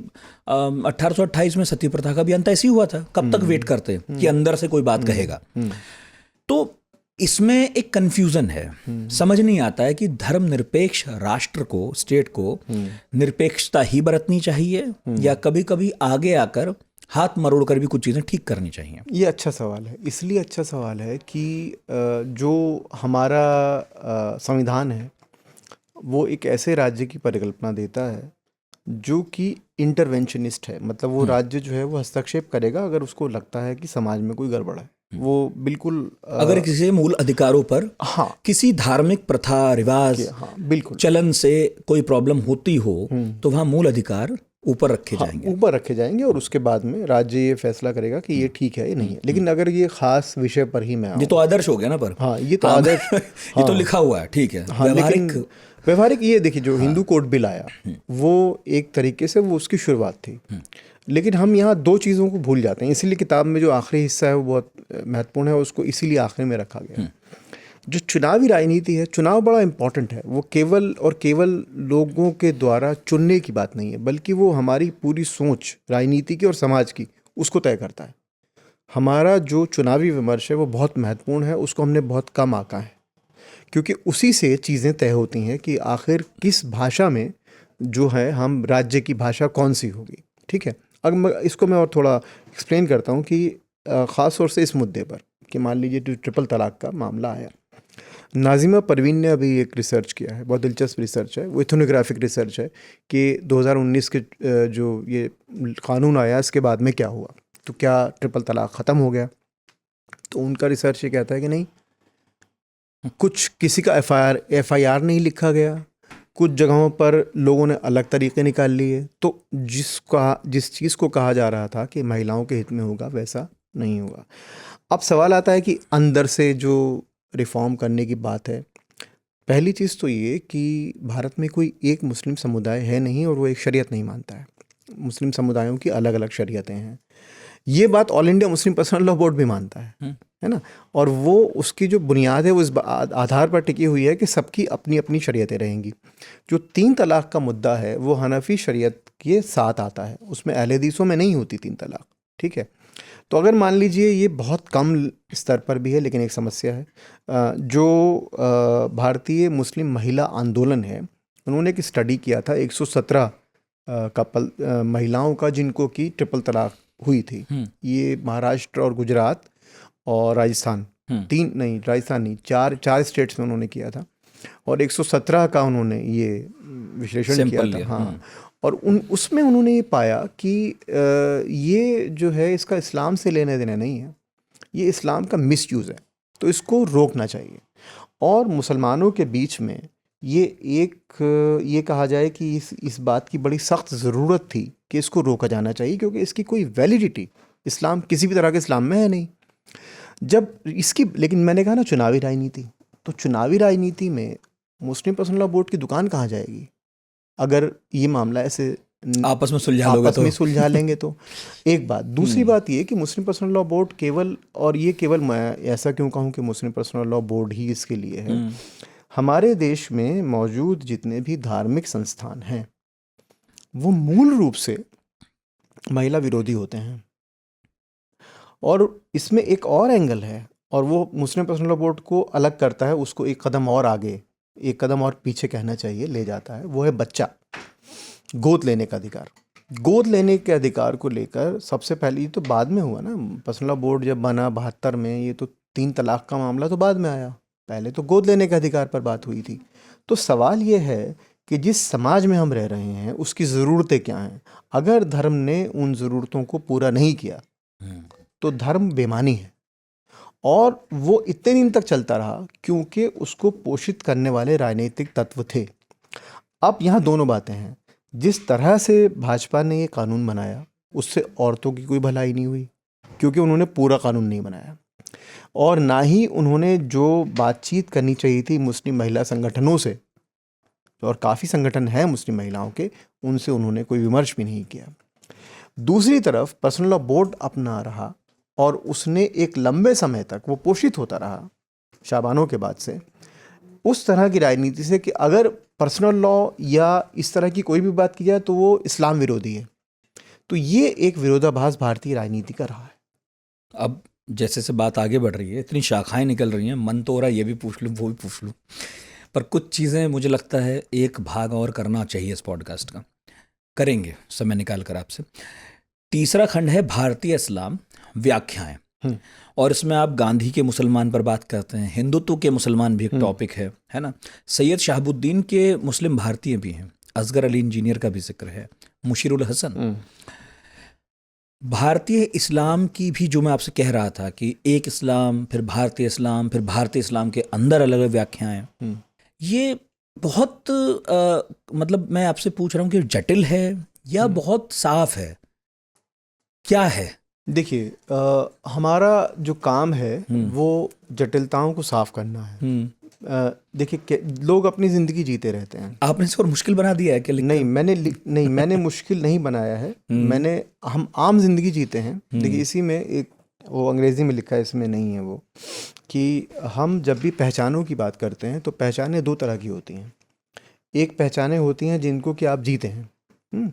1828 में सती प्रथा का भी अंत ऐसे ही हुआ था, कब तक वेट करते कि अंदर से कोई बात कहेगा। तो इसमें एक कंफ्यूजन है, समझ नहीं आता है कि धर्मनिरपेक्ष राष्ट्र को, स्टेट को निरपेक्षता ही बरतनी चाहिए या कभी कभी आगे आकर हाथ मरोड़ कर भी कुछ चीज़ें ठीक करनी चाहिए। ये अच्छा सवाल है, इसलिए अच्छा सवाल है कि जो हमारा संविधान है वो एक ऐसे राज्य की परिकल्पना देता है जो कि इंटरवेंशनिस्ट है, मतलब वो राज्य जो है वो हस्तक्षेप करेगा अगर उसको लगता है कि समाज में कोई गड़बड़ है। वो बिल्कुल अगर किसी मूल अधिकारों पर, किसी धार्मिक प्रथा रिवाज, बिल्कुल चलन से कोई प्रॉब्लम होती हो तो वहाँ मूल अधिकार ऊपर रखे जाएंगे, ऊपर रखे जाएंगे, और उसके बाद में राज्य ये फैसला करेगा कि ये ठीक है, ये नहीं है। लेकिन अगर ये खास विषय पर ही मैं, ये तो आदर्श हो गया ना, पर ये तो आदर्श, ये तो लिखा हुआ है, ठीक है, व्यवहारिक ये देखिए, जो हिंदू कोड बिल आया वो एक तरीके से वो उसकी शुरुआत थी। लेकिन हम यहाँ 2 चीज़ों को भूल जाते हैं, इसीलिए किताब में जो आखिरी हिस्सा है वो बहुत महत्वपूर्ण है, उसको इसीलिए आखिरी में रखा गया है। जो चुनावी राजनीति है, चुनाव बड़ा इम्पॉर्टेंट है, वो केवल लोगों के द्वारा चुनने की बात नहीं है, बल्कि वो हमारी पूरी सोच राजनीति की और समाज की, उसको तय करता है। हमारा जो चुनावी विमर्श है वो बहुत महत्वपूर्ण है, उसको हमने बहुत कम आंका है, क्योंकि उसी से चीज़ें तय होती हैं कि आखिर किस भाषा में जो है, हम राज्य की भाषा कौन सी होगी। ठीक है, अब इसको मैं और थोड़ा एक्सप्लेन करता हूँ कि ख़ास तौर से इस मुद्दे पर कि मान लीजिए जो ट्रिपल तलाक का मामला आया, नाज़िमा परवीन ने अभी एक रिसर्च किया है, बहुत दिलचस्प रिसर्च है, वो इथनोग्राफिक रिसर्च है कि 2019 के जो ये कानून आया इसके बाद में क्या हुआ, तो क्या ट्रिपल तलाक ख़त्म हो गया, तो उनका रिसर्च ये कहता है कि नहीं, कुछ किसी का एफआईआर नहीं लिखा गया, कुछ जगहों पर लोगों ने अलग तरीके निकाल लिए, तो जिस चीज़ को कहा जा रहा था कि महिलाओं के हित में होगा वैसा नहीं होगा। अब सवाल आता है कि अंदर से जो रिफॉर्म करने की बात है, पहली चीज़ तो ये कि भारत में कोई एक मुस्लिम समुदाय है नहीं और वो एक शरीयत नहीं मानता है। मुस्लिम समुदायों की अलग अलग शरीयतें हैं। ये बात all India Muslim personal law board भी मानता है ना। और वो उसकी जो बुनियाद है वो इस आधार पर टिकी हुई है कि सबकी अपनी अपनी शरीयतें रहेंगी। जो 3 तलाक का मुद्दा है वो हनफी शरीयत के साथ आता है, उसमें अहले हदीसों में नहीं होती 3 तलाक, ठीक है। तो अगर मान लीजिए ये बहुत कम स्तर पर भी है लेकिन एक समस्या है, जो भारतीय मुस्लिम महिला आंदोलन है उन्होंने एक स्टडी किया था 117 कपल महिलाओं का जिनको की ट्रिपल तलाक हुई थी। ये महाराष्ट्र और गुजरात और राजस्थान, राजस्थान नहीं, चार स्टेट्स में उन्होंने किया था और 117 का उन्होंने ये विश्लेषण किया था। हाँ, और उसमें उन्होंने ये पाया कि ये जो है इसका इस्लाम से लेने देने नहीं है, ये इस्लाम का मिसयूज़ है, तो इसको रोकना चाहिए। और मुसलमानों के बीच में ये कहा जाए कि इस बात की बड़ी सख्त ज़रूरत थी कि इसको रोका जाना चाहिए, क्योंकि इसकी कोई वैलिडिटी इस्लाम किसी भी तरह के इस्लाम में है नहीं। जब इसकी, लेकिन मैंने कहा ना चुनावी राजनीति, तो चुनावी राजनीति में मुस्लिम पर्सनल लॉ बोर्ड की दुकान कहाँ जाएगी अगर ये मामला ऐसे आपस में सुलझा लेंगे तो। एक बात, दूसरी बात ये कि मुस्लिम पर्सनल लॉ बोर्ड केवल, और ये केवल मैं ऐसा क्यों कहूँ कि मुस्लिम पर्सनल लॉ बोर्ड ही इसके लिए है, हमारे देश में मौजूद जितने भी धार्मिक संस्थान हैं वो मूल रूप से महिला विरोधी होते हैं। और इसमें एक और एंगल है और वो मुस्लिम पर्सनल लॉ बोर्ड को अलग करता है, उसको एक कदम और आगे, एक कदम और पीछे कहना चाहिए, ले जाता है। वो है बच्चा गोद लेने का अधिकार। गोद लेने के अधिकार को लेकर सबसे पहले, ये तो बाद में हुआ ना, पर्सनल लॉ बोर्ड जब बना 72 में, ये तो 3 तलाक का मामला तो बाद में आया, पहले तो गोद लेने के अधिकार पर बात हुई थी। तो सवाल ये है कि जिस समाज में हम रह रहे हैं उसकी ज़रूरतें क्या हैं। अगर धर्म ने उन ज़रूरतों को पूरा नहीं किया तो धर्म बेमानी है, और वो इतने दिन तक चलता रहा क्योंकि उसको पोषित करने वाले राजनीतिक तत्व थे। अब यहाँ दोनों बातें हैं, जिस तरह से भाजपा ने ये कानून बनाया उससे औरतों की कोई भलाई नहीं हुई, क्योंकि उन्होंने पूरा कानून नहीं बनाया, और ना ही उन्होंने जो बातचीत करनी चाहिए थी मुस्लिम महिला संगठनों से, और काफ़ी संगठन हैं मुस्लिम महिलाओं के, उनसे उन्होंने कोई विमर्श भी नहीं किया। दूसरी तरफ पर्सनल लॉ बोर्ड अपना रहा और उसने एक लंबे समय तक वो पोषित होता रहा शाबानों के बाद से उस तरह की राजनीति से कि अगर पर्सनल लॉ या इस तरह की कोई भी बात की जाए तो वो इस्लाम विरोधी है। तो ये एक विरोधाभास भारतीय राजनीति का रहा है। अब जैसे से बात आगे बढ़ रही है, इतनी शाखाएं निकल रही हैं, मन तो हो रहा है ये भी पूछ लूँ वो भी पूछ लूँ, पर कुछ चीज़ें मुझे लगता है एक भाग और करना चाहिए इस पॉडकास्ट का, करेंगे समय निकाल कर आपसे। तीसरा खंड है भारतीय इस्लाम व्याख्याएं, और इसमें आप गांधी के मुसलमान पर बात करते हैं, हिंदुत्व के मुसलमान भी एक टॉपिक है ना, सैयद शहाबुद्दीन के मुस्लिम भारतीय भी हैं, असगर अली इंजीनियर का भी जिक्र है, मुशीरुल हसन। भारतीय इस्लाम की भी, जो मैं आपसे कह रहा था कि एक इस्लाम, फिर भारतीय इस्लाम, फिर भारतीय इस्लाम के अंदर अलग अलग व्याख्याएं, ये बहुत मतलब मैं आपसे पूछ रहा हूँ कि जटिल है या बहुत साफ है, क्या है? देखिए, हमारा जो काम है वो जटिलताओं को साफ करना है। देखिए, लोग अपनी ज़िंदगी जीते रहते हैं। आपने इसको मुश्किल बना दिया है क्या? नहीं, मैंने मुश्किल नहीं बनाया है, हम आम जिंदगी जीते हैं। देखिए, इसी में एक वो अंग्रेजी में लिखा है, इसमें नहीं है वो, कि हम जब भी पहचानों की बात करते हैं तो पहचानें 2 तरह की होती हैं। एक पहचानें होती हैं जिनको कि आप जीते हैं,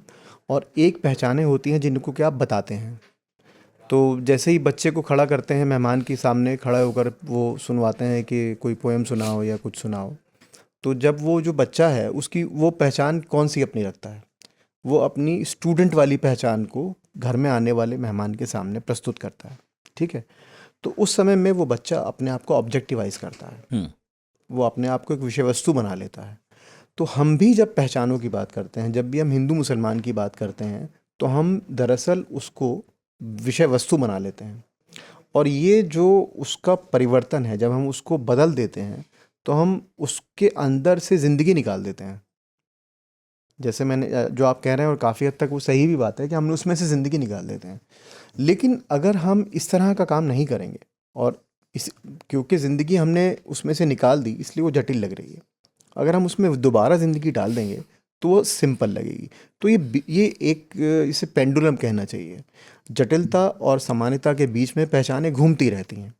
और एक पहचानें होती हैं जिनको कि आप बताते हैं। तो जैसे ही बच्चे को खड़ा करते हैं मेहमान के सामने, खड़ा होकर वो सुनवाते हैं कि कोई पोएम सुनाओ या कुछ सुनाओ, तो जब वो जो बच्चा है उसकी वो पहचान कौन सी अपनी रखता है, वो अपनी स्टूडेंट वाली पहचान को घर में आने वाले मेहमान के सामने प्रस्तुत करता है, ठीक है। तो उस समय में वो बच्चा अपने आप को ऑब्जेक्टिवाइज करता है, वो अपने आप को एक विषय वस्तु बना लेता है। तो हम भी जब पहचानों की बात करते हैं, जब भी हम हिंदू मुसलमान की बात करते हैं, तो हम दरअसल उसको विषय वस्तु बना लेते हैं, और ये जो उसका परिवर्तन है, जब हम उसको बदल देते हैं तो हम उसके अंदर से ज़िंदगी निकाल देते हैं। जैसे मैंने जो आप कह रहे हैं, और काफ़ी हद तक वो सही भी बात है कि हम उसमें से ज़िंदगी निकाल देते हैं। लेकिन अगर हम इस तरह का काम नहीं करेंगे, और इस क्योंकि ज़िंदगी हमने उसमें से निकाल दी इसलिए वो जटिल लग रही है, अगर हम उसमें दोबारा ज़िंदगी डाल देंगे तो वो सिंपल लगेगी। तो ये एक इसे पेंडुलम कहना चाहिए। जटिलता और सामान्यता के बीच में पहचानें घूमती रहती हैं।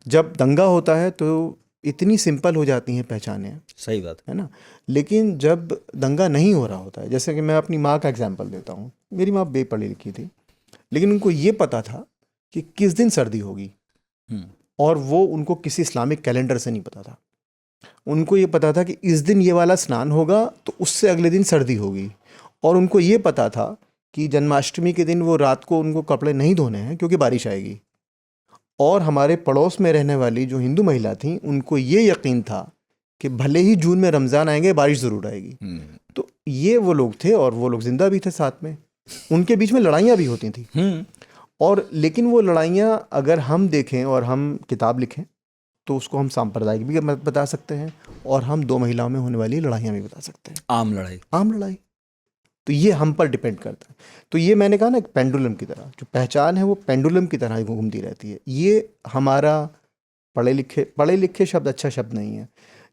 जब दंगा होता है तो इतनी सिंपल हो जाती हैं पहचानें, सही बात है ना। लेकिन जब दंगा नहीं हो रहा होता है, जैसे कि मैं अपनी माँ का एग्जांपल देता हूँ। मेरी माँ बेपढ़ी लिखी थी, लेकिन उनको ये पता था कि किस दिन सर्दी होगी, और वो उनको किसी इस्लामिक कैलेंडर से नहीं पता था। उनको ये पता था कि इस दिन ये वाला स्नान होगा तो उससे अगले दिन सर्दी होगी, और उनको ये पता था कि जन्माष्टमी के दिन वो रात को उनको कपड़े नहीं धोने हैं क्योंकि बारिश आएगी। और हमारे पड़ोस में रहने वाली जो हिंदू महिला थी, उनको ये यकीन था कि भले ही जून में रमज़ान आएंगे, बारिश ज़रूर आएगी। तो ये वो लोग थे, और वो लोग जिंदा भी थे साथ में। उनके बीच में लड़ाइयाँ भी होती थी, और लेकिन वो लड़ाइयाँ अगर हम देखें और हम किताब लिखें तो उसको हम सांप्रदायिक भी बता सकते हैं, और हम दो महिलाओं में होने वाली लड़ाइयाँ भी बता सकते हैं, आम लड़ाई। तो ये हम पर डिपेंड करता है। तो ये मैंने कहा ना, एक पेंडुलम की तरह जो पहचान है वो पेंडुलम की तरह घूमती रहती है। ये हमारा पढ़े लिखे शब्द अच्छा शब्द नहीं है।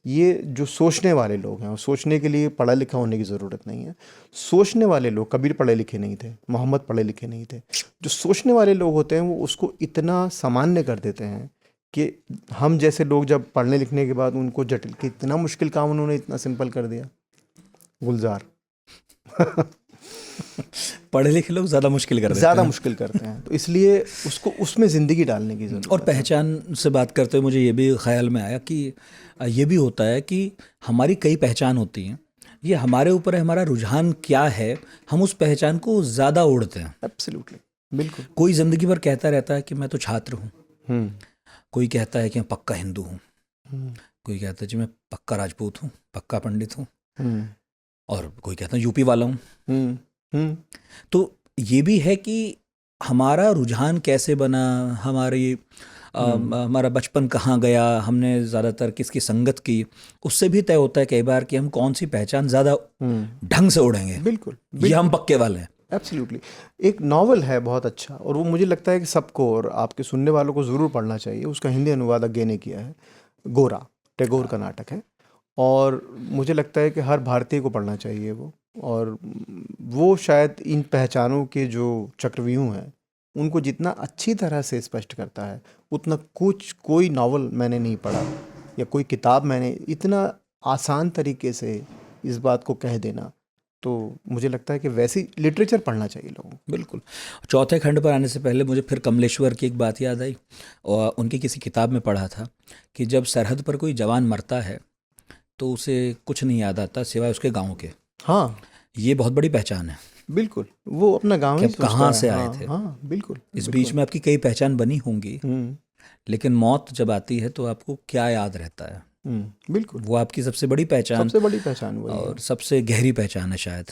ये जो सोचने वाले लोग हैं, और सोचने के लिए पढ़ा लिखा होने की ज़रूरत नहीं है। सोचने वाले लोग, कबीर पढ़े लिखे नहीं थे, मोहम्मद पढ़े लिखे नहीं थे। जो सोचने वाले लोग होते हैं वो उसको इतना सामान्य कर देते हैं कि हम जैसे लोग जब पढ़ने लिखने के बाद उनको जटिल, कि इतना मुश्किल काम उन्होंने इतना सिंपल कर दिया। गुलजार पढ़े लिखे लोग ज़्यादा मुश्किल कर देते हैं। ज़्यादा मुश्किल करते हैं, तो इसलिए उसको उसमें ज़िंदगी डालने की ज़रूरत और है। पहचान से बात करते हुए मुझे ये भी ख्याल में आया कि ये भी होता है कि हमारी कई पहचान होती हैं, ये हमारे ऊपर है, हमारा रुझान क्या है, हम उस पहचान को ज़्यादा ओढ़ते हैं। एब्सोल्युटली, बिल्कुल। कोई ज़िंदगी भर कहता रहता है कि मैं तो छात्र हूँ, कोई कहता है कि मैं पक्का हिंदू हूँ, कोई कहता है जी मैं पक्का राजपूत हूँ, पक्का पंडित हूँ, और कोई कहता है यूपी वाला हूँ। तो ये भी है कि हमारा रुझान कैसे बना, हमारा बचपन कहाँ गया, हमने ज़्यादातर किसकी संगत की, उससे भी तय होता है कई बार कि हम कौन सी पहचान ज़्यादा ढंग से ओढ़ेंगे। बिल्कुल, ये हम पक्के वाले हैं। एब्सोल्युटली। एक नावल है बहुत अच्छा, और वो मुझे लगता है कि सबको और आपके सुनने वालों को ज़रूर पढ़ना चाहिए। उसका हिंदी अनुवाद अज्ञे ने किया है, गोरा, टैगोर का नाटक है, और मुझे लगता है कि हर भारतीय को पढ़ना चाहिए वो। और वो शायद इन पहचानों के जो चक्रव्यूह हैं उनको जितना अच्छी तरह से स्पष्ट करता है, उतना कोई नावल मैंने नहीं पढ़ा या कोई किताब मैंने इतना आसान तरीके से इस बात को कह देना। तो मुझे लगता है कि वैसी लिटरेचर पढ़ना चाहिए लोगों को। बिल्कुल। चौथे खंड पर आने से पहले मुझे फिर कमलेश्वर की एक बात याद आई, और उनकी किसी किताब में पढ़ा था कि जब सरहद पर कोई जवान मरता है तो उसे कुछ नहीं याद आता सिवाय उसके गांव के। हाँ, ये बहुत बड़ी पहचान है। बिल्कुल, वो अपना गांव ही सोचता कहाँ है। से आए हाँ, थे। हाँ, बिल्कुल। इस बीच में आपकी कई पहचान बनी होंगी, लेकिन मौत जब आती है तो आपको क्या याद रहता है? बिल्कुल, वो आपकी सबसे बड़ी पहचान, सबसे बड़ी पहचान वही और है। सबसे गहरी पहचान है शायद।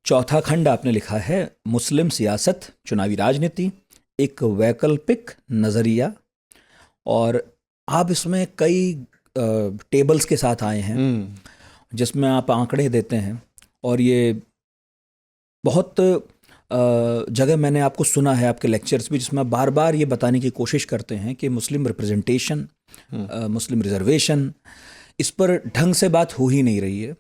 चौथा खंड आपने लिखा है मुस्लिम सियासत, चुनावी राजनीति, एक वैकल्पिक नज़रिया, और आप इसमें कई टेबल्स के साथ आए हैं जिसमें आप आंकड़े देते हैं, और ये बहुत जगह मैंने आपको सुना है, आपके लेक्चर्स भी, जिसमें आप बार बार ये बताने की कोशिश करते हैं कि मुस्लिम रिप्रेजेंटेशन, मुस्लिम रिजर्वेशन, इस पर ढंग से बात हो ही नहीं रही है।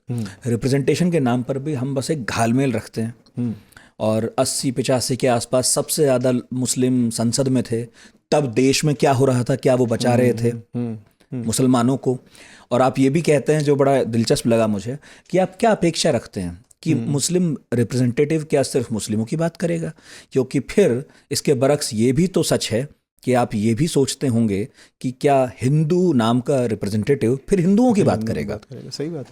रिप्रेजेंटेशन के नाम पर भी हम बस एक घालमेल रखते हैं, और 80-85 के आसपास सबसे ज़्यादा मुस्लिम संसद में थे, तब देश में क्या हो रहा था, क्या वो बचा रहे थे मुसलमानों को। और आप ये भी कहते हैं, जो बड़ा दिलचस्प लगा मुझे, कि आप क्या अपेक्षा रखते हैं कि मुस्लिम रिप्रेजेंटेटिव क्या सिर्फ मुस्लिमों की बात करेगा, क्योंकि फिर इसके बरक्स ये भी तो सच है कि आप ये भी सोचते होंगे कि क्या हिंदू नाम का रिप्रेजेंटेटिव फिर हिंदुओं की बात करेगा। सही बात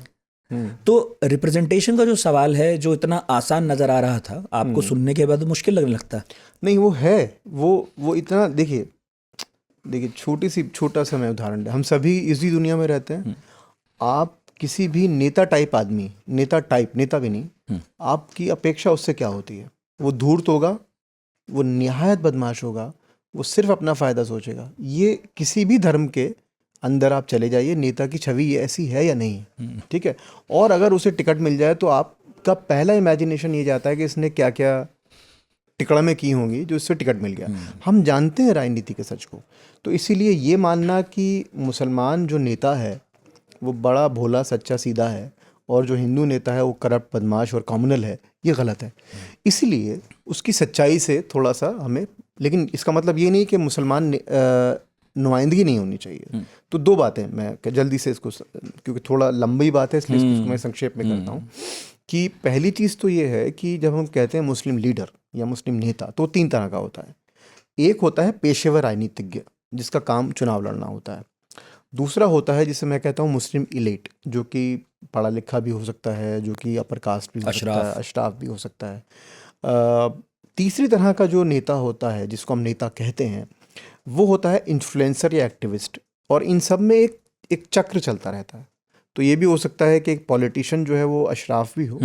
है। तो रिप्रेजेंटेशन का जो सवाल है, जो इतना आसान नज़र आ रहा था, आपको सुनने के बाद मुश्किल लगने लगता है। नहीं, वो है, वो इतना, देखिए छोटा सा मैं उदाहरण दे, हम सभी इसी दुनिया में रहते हैं। आप किसी भी नेता टाइप आदमी, नेता भी नहीं, आपकी अपेक्षा उससे क्या होती है? वो धूर्त होगा, वो निहायत बदमाश होगा, वो सिर्फ अपना फ़ायदा सोचेगा। ये किसी भी धर्म के अंदर आप चले जाइए, नेता की छवि ये ऐसी है या नहीं है, ठीक है। और अगर उसे टिकट मिल जाए तो आपका पहला इमेजिनेशन ये जाता है कि इसने क्या क्या टिकड़में की होंगी जो इससे टिकट मिल गया। हम जानते हैं राजनीति के सच को, तो इसीलिए ये मानना कि मुसलमान जो नेता है वो बड़ा भोला सच्चा सीधा है और जो हिंदू नेता है वो करप्ट बदमाश और कॉम्युनल है, ये गलत है। इसीलिए उसकी सच्चाई से थोड़ा सा हमें, लेकिन इसका मतलब ये नहीं कि मुसलमान नुमाइंदगी नहीं होनी चाहिए। तो दो बातें मैं जल्दी से इसको, क्योंकि थोड़ा लंबी बात है इसलिए इसको मैं संक्षेप में करता हूँ कि पहली चीज़ तो ये है कि जब हम कहते हैं मुस्लिम लीडर या मुस्लिम नेता, तो 3 तरह का होता है। एक होता है पेशेवर राजनीतिज्ञ जिसका काम चुनाव लड़ना होता है। दूसरा होता है जिसे मैं कहता हूँ मुस्लिम इलेट, जो कि पढ़ा लिखा भी हो सकता है, जो कि अपर कास्ट भी हो सकता है, अशराफ भी हो सकता है। तीसरी तरह का जो नेता होता है जिसको हम नेता कहते हैं वो होता है इन्फ्लुएंसर या एक्टिविस्ट, और इन सब में एक चक्र चलता रहता है। तो ये भी हो सकता है कि एक पॉलिटिशियन जो है वो अशराफ भी हो,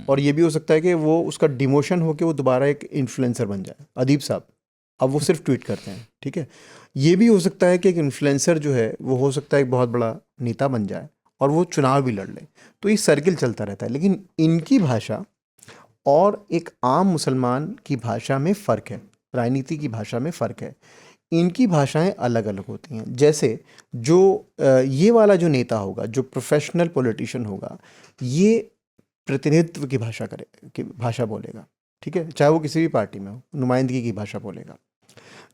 और ये भी हो सकता है कि वो उसका डिमोशन हो के वो दोबारा एक इन्फ्लुएंसर बन जाए, अदीब साहब, अब वो सिर्फ ट्वीट करते हैं, ठीक है। ये भी हो सकता है कि एक इन्फ्लुएंसर जो है वो हो सकता है एक बहुत बड़ा नेता बन जाए और वो चुनाव भी लड़ ले। तो ये सर्किल चलता रहता है, लेकिन इनकी भाषा और एक आम मुसलमान की भाषा में फ़र्क है, राजनीति की भाषा में फ़र्क है। इनकी भाषाएं अलग अलग होती हैं। जैसे जो ये वाला जो नेता होगा, जो प्रोफेशनल पॉलिटिशियन होगा, ये प्रतिनिधित्व की भाषा बोलेगा, ठीक है, चाहे वो किसी भी पार्टी में हो, नुमाइंदगी की भाषा बोलेगा।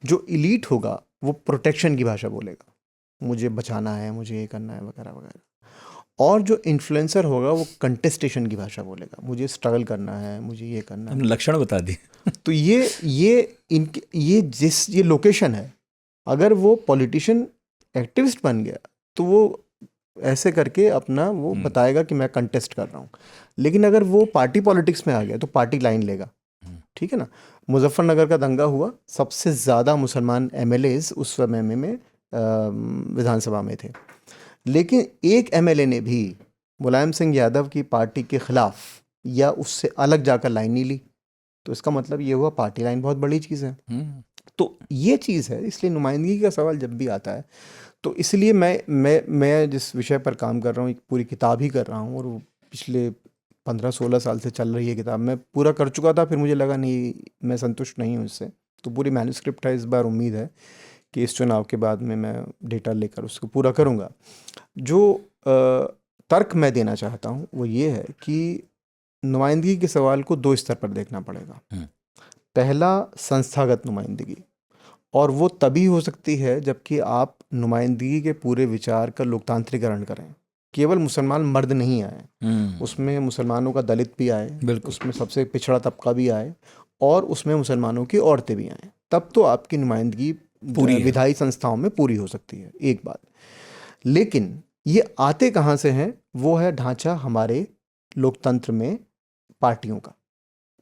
जो इलीट होगा वो प्रोटेक्शन की भाषा बोलेगा, मुझे बचाना है, मुझे ये करना है वगैरह वगैरह। और जो इन्फ्लुएंसर होगा वो कंटेस्टेशन की भाषा बोलेगा, मुझे स्ट्रगल करना है, मुझे ये करना है। लक्षण बता दी। तो ये लोकेशन है। अगर वो पॉलिटिशियन एक्टिविस्ट बन गया तो वो ऐसे करके अपना वो बताएगा कि मैं कंटेस्ट कर रहा हूँ, लेकिन अगर वो पार्टी पॉलिटिक्स में आ गया तो पार्टी लाइन लेगा, ठीक है ना। मुजफ्फरनगर का दंगा हुआ, सबसे ज़्यादा मुसलमान एमएलएज उस समय में विधानसभा में थे, लेकिन एक एमएलए ने भी मुलायम सिंह यादव की पार्टी के खिलाफ या उससे अलग जाकर लाइन नहीं ली। तो इसका मतलब ये हुआ पार्टी लाइन बहुत बड़ी चीज़ है। तो ये चीज़ है, इसलिए नुमाइंदगी का सवाल जब भी आता है तो इसलिए मैं जिस विषय पर काम कर रहा हूँ, एक पूरी किताब ही कर रहा हूँ, और वो पिछले 15-16 साल से चल रही है किताब। मैं पूरा कर चुका था, फिर मुझे लगा नहीं, मैं संतुष्ट नहीं हूँ इससे, तो पूरी मैन्युस्क्रिप्ट है। इस बार उम्मीद है कि इस चुनाव के बाद में मैं डेटा लेकर उसको पूरा करूँगा। जो तर्क मैं देना चाहता हूँ वो ये है कि नुमाइंदगी के सवाल को 2 स्तर पर देखना पड़ेगा। पहला, संस्थागत नुमाइंदगी, और वो तभी हो सकती है जबकि आप नुमाइंदगी के पूरे विचार का लोकतांत्रिकरण करें। केवल मुसलमान मर्द नहीं आए, उसमें मुसलमानों का दलित भी आए, उसमें सबसे पिछड़ा तबका भी आए, और उसमें मुसलमानों की औरतें भी आए, तब तो आपकी नुमाइंदगी पूरी विधायी संस्थाओं में पूरी हो सकती है, एक बात। लेकिन ये आते कहाँ से हैं? वो है ढांचा हमारे लोकतंत्र में पार्टियों का।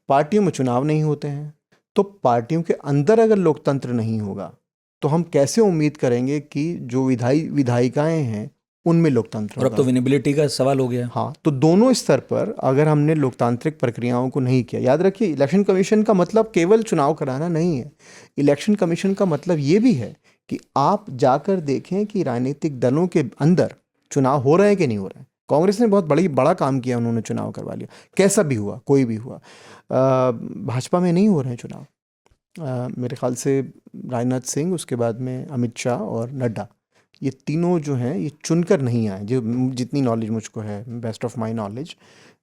पार्टियों में चुनाव नहीं होते हैं, तो पार्टियों के अंदर अगर लोकतंत्र नहीं होगा तो हम कैसे उम्मीद करेंगे कि जो विधायिकाएं हैं उनमें लोकतंत्र होगा। अब तो विनेबिलिटी का सवाल हो गया। हाँ, तो दोनों स्तर पर अगर हमने लोकतांत्रिक प्रक्रियाओं को नहीं किया, याद रखिए इलेक्शन कमीशन का मतलब केवल चुनाव कराना नहीं है। इलेक्शन कमीशन का मतलब ये भी है कि आप जाकर देखें कि राजनीतिक दलों के अंदर चुनाव हो रहे हैं कि नहीं हो रहे हैं। कांग्रेस ने बहुत बड़ा काम किया, उन्होंने चुनाव करवा लिया, कैसा भी हुआ, कोई भी हुआ। भाजपा में नहीं हो रहे हैं चुनाव। मेरे ख्याल से राजनाथ सिंह, उसके बाद में अमित शाह और नड्डा, ये तीनों जो हैं ये चुनकर नहीं आए, जो जितनी नॉलेज मुझको है, बेस्ट ऑफ माय नॉलेज,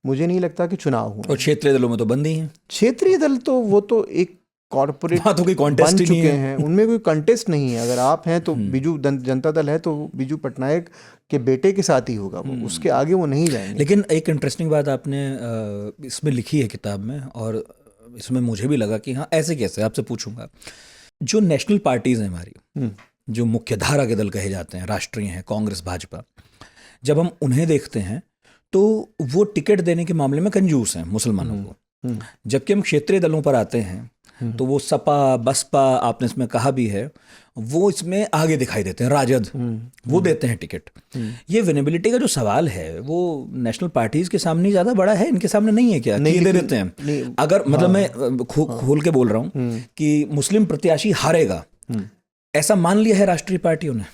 मुझे नहीं लगता कि चुनाव हुआ। और क्षेत्रीय दलों में तो बंद ही हैं। क्षेत्रीय दल तो वो तो एक कॉर्पोरेट तो कोई कॉन्टेस्ट बन चुके हैं, उनमें कोई कंटेस्ट नहीं है। अगर आप हैं तो बीजू जनता दल है तो बीजू पटनायक के बेटे के साथ ही होगा वो, उसके आगे वो नहीं जाएंगे। लेकिन एक इंटरेस्टिंग बात आपने इसमें लिखी है किताब में, और इसमें मुझे भी लगा कि हाँ, ऐसे कैसे, आपसे पूछूंगा। जो नेशनल पार्टीज़ हैं हमारी, जो मुख्य धारा के दल कहे जाते हैं, राष्ट्रीय हैं, कांग्रेस, भाजपा, जब हम उन्हें देखते हैं तो वो टिकट देने के मामले में कंजूस हैं मुसलमानों को। जबकि हम क्षेत्रीय दलों पर आते हैं तो वो सपा, बसपा, आपने इसमें कहा भी है, वो इसमें आगे दिखाई देते हैं, राजद, वो देते हैं टिकट। ये विनेबिलिटी का जो सवाल है वो नेशनल पार्टीज के सामने ज़्यादा बड़ा है, इनके सामने नहीं है क्या? नहीं दे देते हैं। अगर मतलब मैं खोल के बोल रहा हूँ कि मुस्लिम प्रत्याशी हारेगा ऐसा मान लिया है राष्ट्रीय पार्टियों ने?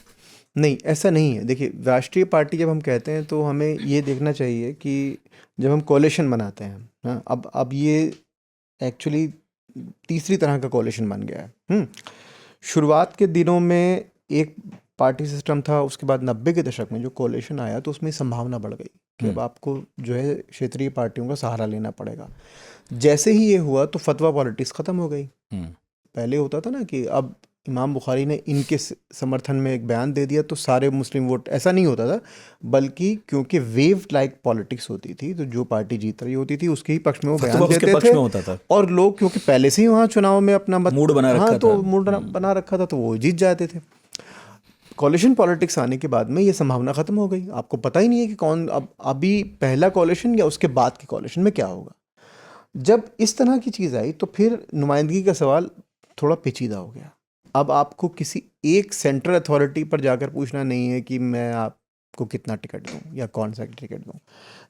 नहीं, ऐसा नहीं है। देखिए, राष्ट्रीय पार्टी जब हम कहते हैं तो हमें ये देखना चाहिए कि जब हम कोalition बनाते हैं, हाँ, अब ये एक्चुअली तीसरी तरह का कोalition बन गया है। शुरुआत के दिनों में एक पार्टी सिस्टम था, उसके बाद 90 के दशक में जो कोalition आया तो उसमें संभावना बढ़ गई कि अब आपको जो है क्षेत्रीय पार्टियों का सहारा लेना पड़ेगा। जैसे ही ये हुआ तो फतवा पॉलिटिक्स ख़त्म हो गई। पहले होता था ना कि अब इमाम बुखारी ने इनके समर्थन में एक बयान दे दिया तो सारे मुस्लिम वोट, ऐसा नहीं होता था, बल्कि क्योंकि वेव लाइक पॉलिटिक्स होती थी तो जो पार्टी जीत रही होती थी उसके ही पक्ष में वो बयान देते थे होता था। और लोग क्योंकि पहले से ही वहाँ चुनाव में अपना मूड बना रखा था, तो मूड बना रखा था तो वो जीत जाते थे। कोalition पॉलिटिक्स आने के बाद में ये संभावना ख़त्म हो गई। आपको पता ही नहीं है कि कौन अब अभी पहला कोalition या उसके बाद के कोalition में क्या होगा। जब इस तरह की चीज़ आई तो फिर नुमाइंदगी का सवाल थोड़ा पेचीदा हो गया। अब आपको किसी एक सेंट्रल अथॉरिटी पर जाकर पूछना नहीं है कि मैं आपको कितना टिकट दूं या कौन सा टिकट दूं।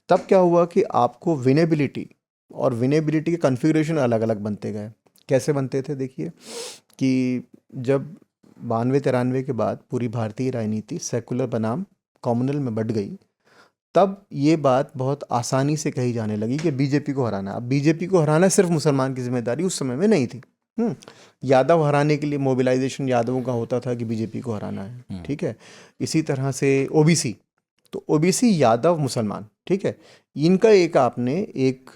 तब क्या हुआ कि आपको विनेबिलिटी के कॉन्फ़िगरेशन अलग अलग बनते गए। कैसे बनते थे? देखिए कि जब 92-93 के बाद पूरी भारतीय राजनीति सेकुलर बनाम कॉम्युनल में बढ़ गई, तब ये बात बहुत आसानी से कही जाने लगी कि बीजेपी को हराना। अब बीजेपी को हराना सिर्फ मुसलमान की जिम्मेदारी उस समय में नहीं थी। यादव हराने के लिए मोबिलाइजेशन यादवों का होता था कि बीजेपी को हराना है, ठीक है। इसी तरह से ओबीसी, तो ओबीसी यादव मुसलमान, ठीक है, इनका एक आपने एक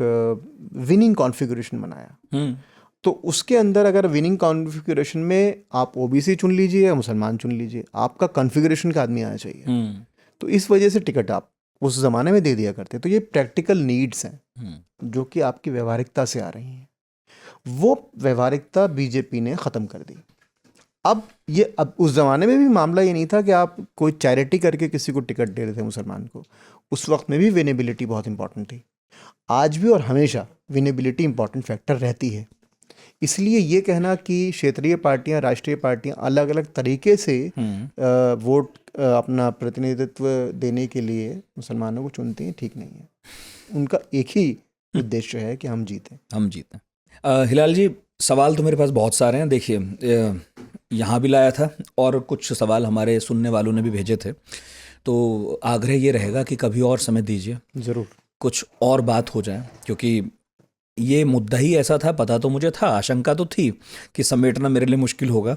विनिंग कॉन्फ़िगरेशन बनाया। तो उसके अंदर अगर विनिंग कॉन्फ़िगरेशन में आप ओबीसी चुन लीजिए या मुसलमान चुन लीजिए, आपका कॉन्फ़िगरेशन का आदमी आना चाहिए। तो इस वजह से टिकट आप उस ज़माने में दे दिया करते। तो ये प्रैक्टिकल नीड्स हैं जो कि आपकी व्यवहारिकता से आ रही हैं। वो व्यवहारिकता बीजेपी ने ख़त्म कर दी। अब उस ज़माने में भी मामला ये नहीं था कि आप कोई चैरिटी करके किसी को टिकट दे रहे थे मुसलमान को। उस वक्त में भी विनेबिलिटी बहुत इंपॉर्टेंट थी। आज भी और हमेशा विनेबिलिटी इंपॉर्टेंट फैक्टर रहती है। इसलिए ये कहना कि क्षेत्रीय पार्टियां, राष्ट्रीय पार्टियां अलग अलग तरीके से वोट अपना प्रतिनिधित्व देने के लिए मुसलमानों को चुनती हैं, ठीक नहीं है। उनका एक ही उद्देश्य है कि हम जीतें। हिलाल जी, सवाल तो मेरे पास बहुत सारे हैं। देखिए, यहाँ भी लाया था और कुछ सवाल हमारे सुनने वालों ने भी भेजे थे, तो आग्रह ये रहेगा कि कभी और समय दीजिए, ज़रूर कुछ और बात हो जाए, क्योंकि ये मुद्दा ही ऐसा था। पता तो मुझे था, आशंका तो थी कि समेटना मेरे लिए मुश्किल होगा,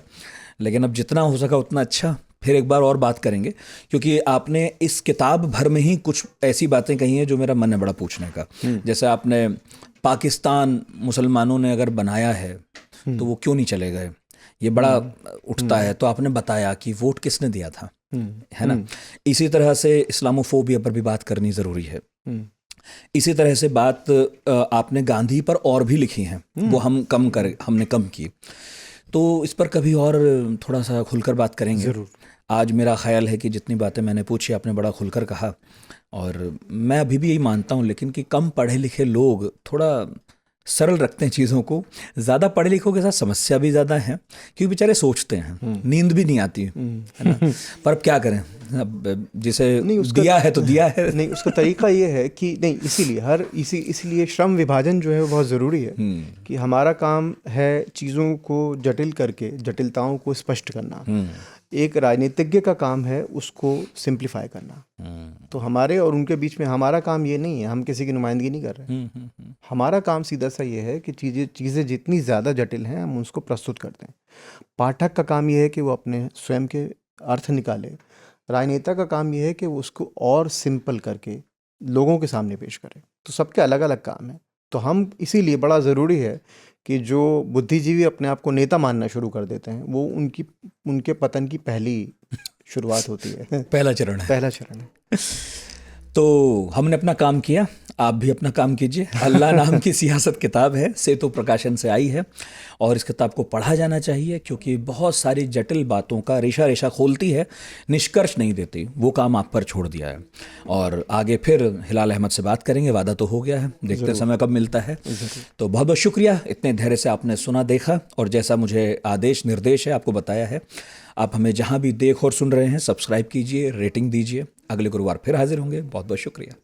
लेकिन अब जितना हो सका उतना अच्छा। फिर एक बार और बात करेंगे, क्योंकि आपने इस किताब भर में ही कुछ ऐसी बातें कही हैं जो मेरा मन है बड़ा पूछने का। जैसे आपने पाकिस्तान मुसलमानों ने अगर बनाया है तो वो क्यों नहीं चले गए, ये बड़ा उठता है। तो आपने बताया कि वोट किसने दिया था, है ना। इसी तरह से इस्लामोफोबिया पर भी बात करनी ज़रूरी है। इसी तरह से बात आपने गांधी पर और भी लिखी हैं, वो हमने कम की। तो इस पर कभी और थोड़ा सा खुलकर बात करेंगे। ज़रूर। आज मेरा ख्याल है कि जितनी बातें मैंने पूछी आपने बड़ा खुलकर कहा, और मैं अभी भी यही मानता हूँ, लेकिन कि कम पढ़े लिखे लोग थोड़ा सरल रखते हैं चीज़ों को। ज़्यादा पढ़े लिखों के साथ समस्या भी ज़्यादा है, क्योंकि बेचारे सोचते हैं, नींद भी नहीं आती है ना। पर अब क्या करें, अब जिसे दिया है तो दिया है। नहीं, उसका तरीका ये है कि नहीं, इसीलिए श्रम विभाजन जो है वो बहुत ज़रूरी है कि हमारा काम है चीज़ों को जटिल करके जटिलताओं को स्पष्ट करना। एक राजनीतिज्ञ का काम है उसको सिंप्लीफाई करना। तो हमारे और उनके बीच में हमारा काम ये नहीं है, हम किसी की नुमाइंदगी नहीं कर रहे। हमारा काम सीधा सा ये है कि चीज़ें जितनी ज़्यादा जटिल हैं हम उसको प्रस्तुत करते हैं। पाठक का काम ये है कि वो अपने स्वयं के अर्थ निकाले। राजनेता का काम ये है कि वो उसको और सिंपल करके लोगों के सामने पेश करे। तो सबके अलग अलग काम है। तो हम इसीलिए बड़ा ज़रूरी है कि जो बुद्धिजीवी अपने आप को नेता मानना शुरू कर देते हैं, वो उनके पतन की पहली शुरुआत होती है। पहला चरण है। तो हमने अपना काम किया, आप भी अपना काम कीजिए। अल्लाह नाम की सियासत किताब है, सेतु प्रकाशन से आई है, और इस किताब को पढ़ा जाना चाहिए, क्योंकि बहुत सारी जटिल बातों का रेशा रेशा खोलती है, निष्कर्ष नहीं देती। वो काम आप पर छोड़ दिया है। और आगे फिर हिलाल अहमद से बात करेंगे, वादा तो हो गया है, देखते समय कब मिलता है। तो बहुत बहुत शुक्रिया, इतने धैर्य से आपने सुना, देखा, और जैसा मुझे आदेश निर्देश है आपको बताया है। आप हमें जहाँ भी देख और सुन रहे हैं, सब्सक्राइब कीजिए, रेटिंग दीजिए। अगले गुरुवार फिर हाजिर होंगे। बहुत बहुत शुक्रिया।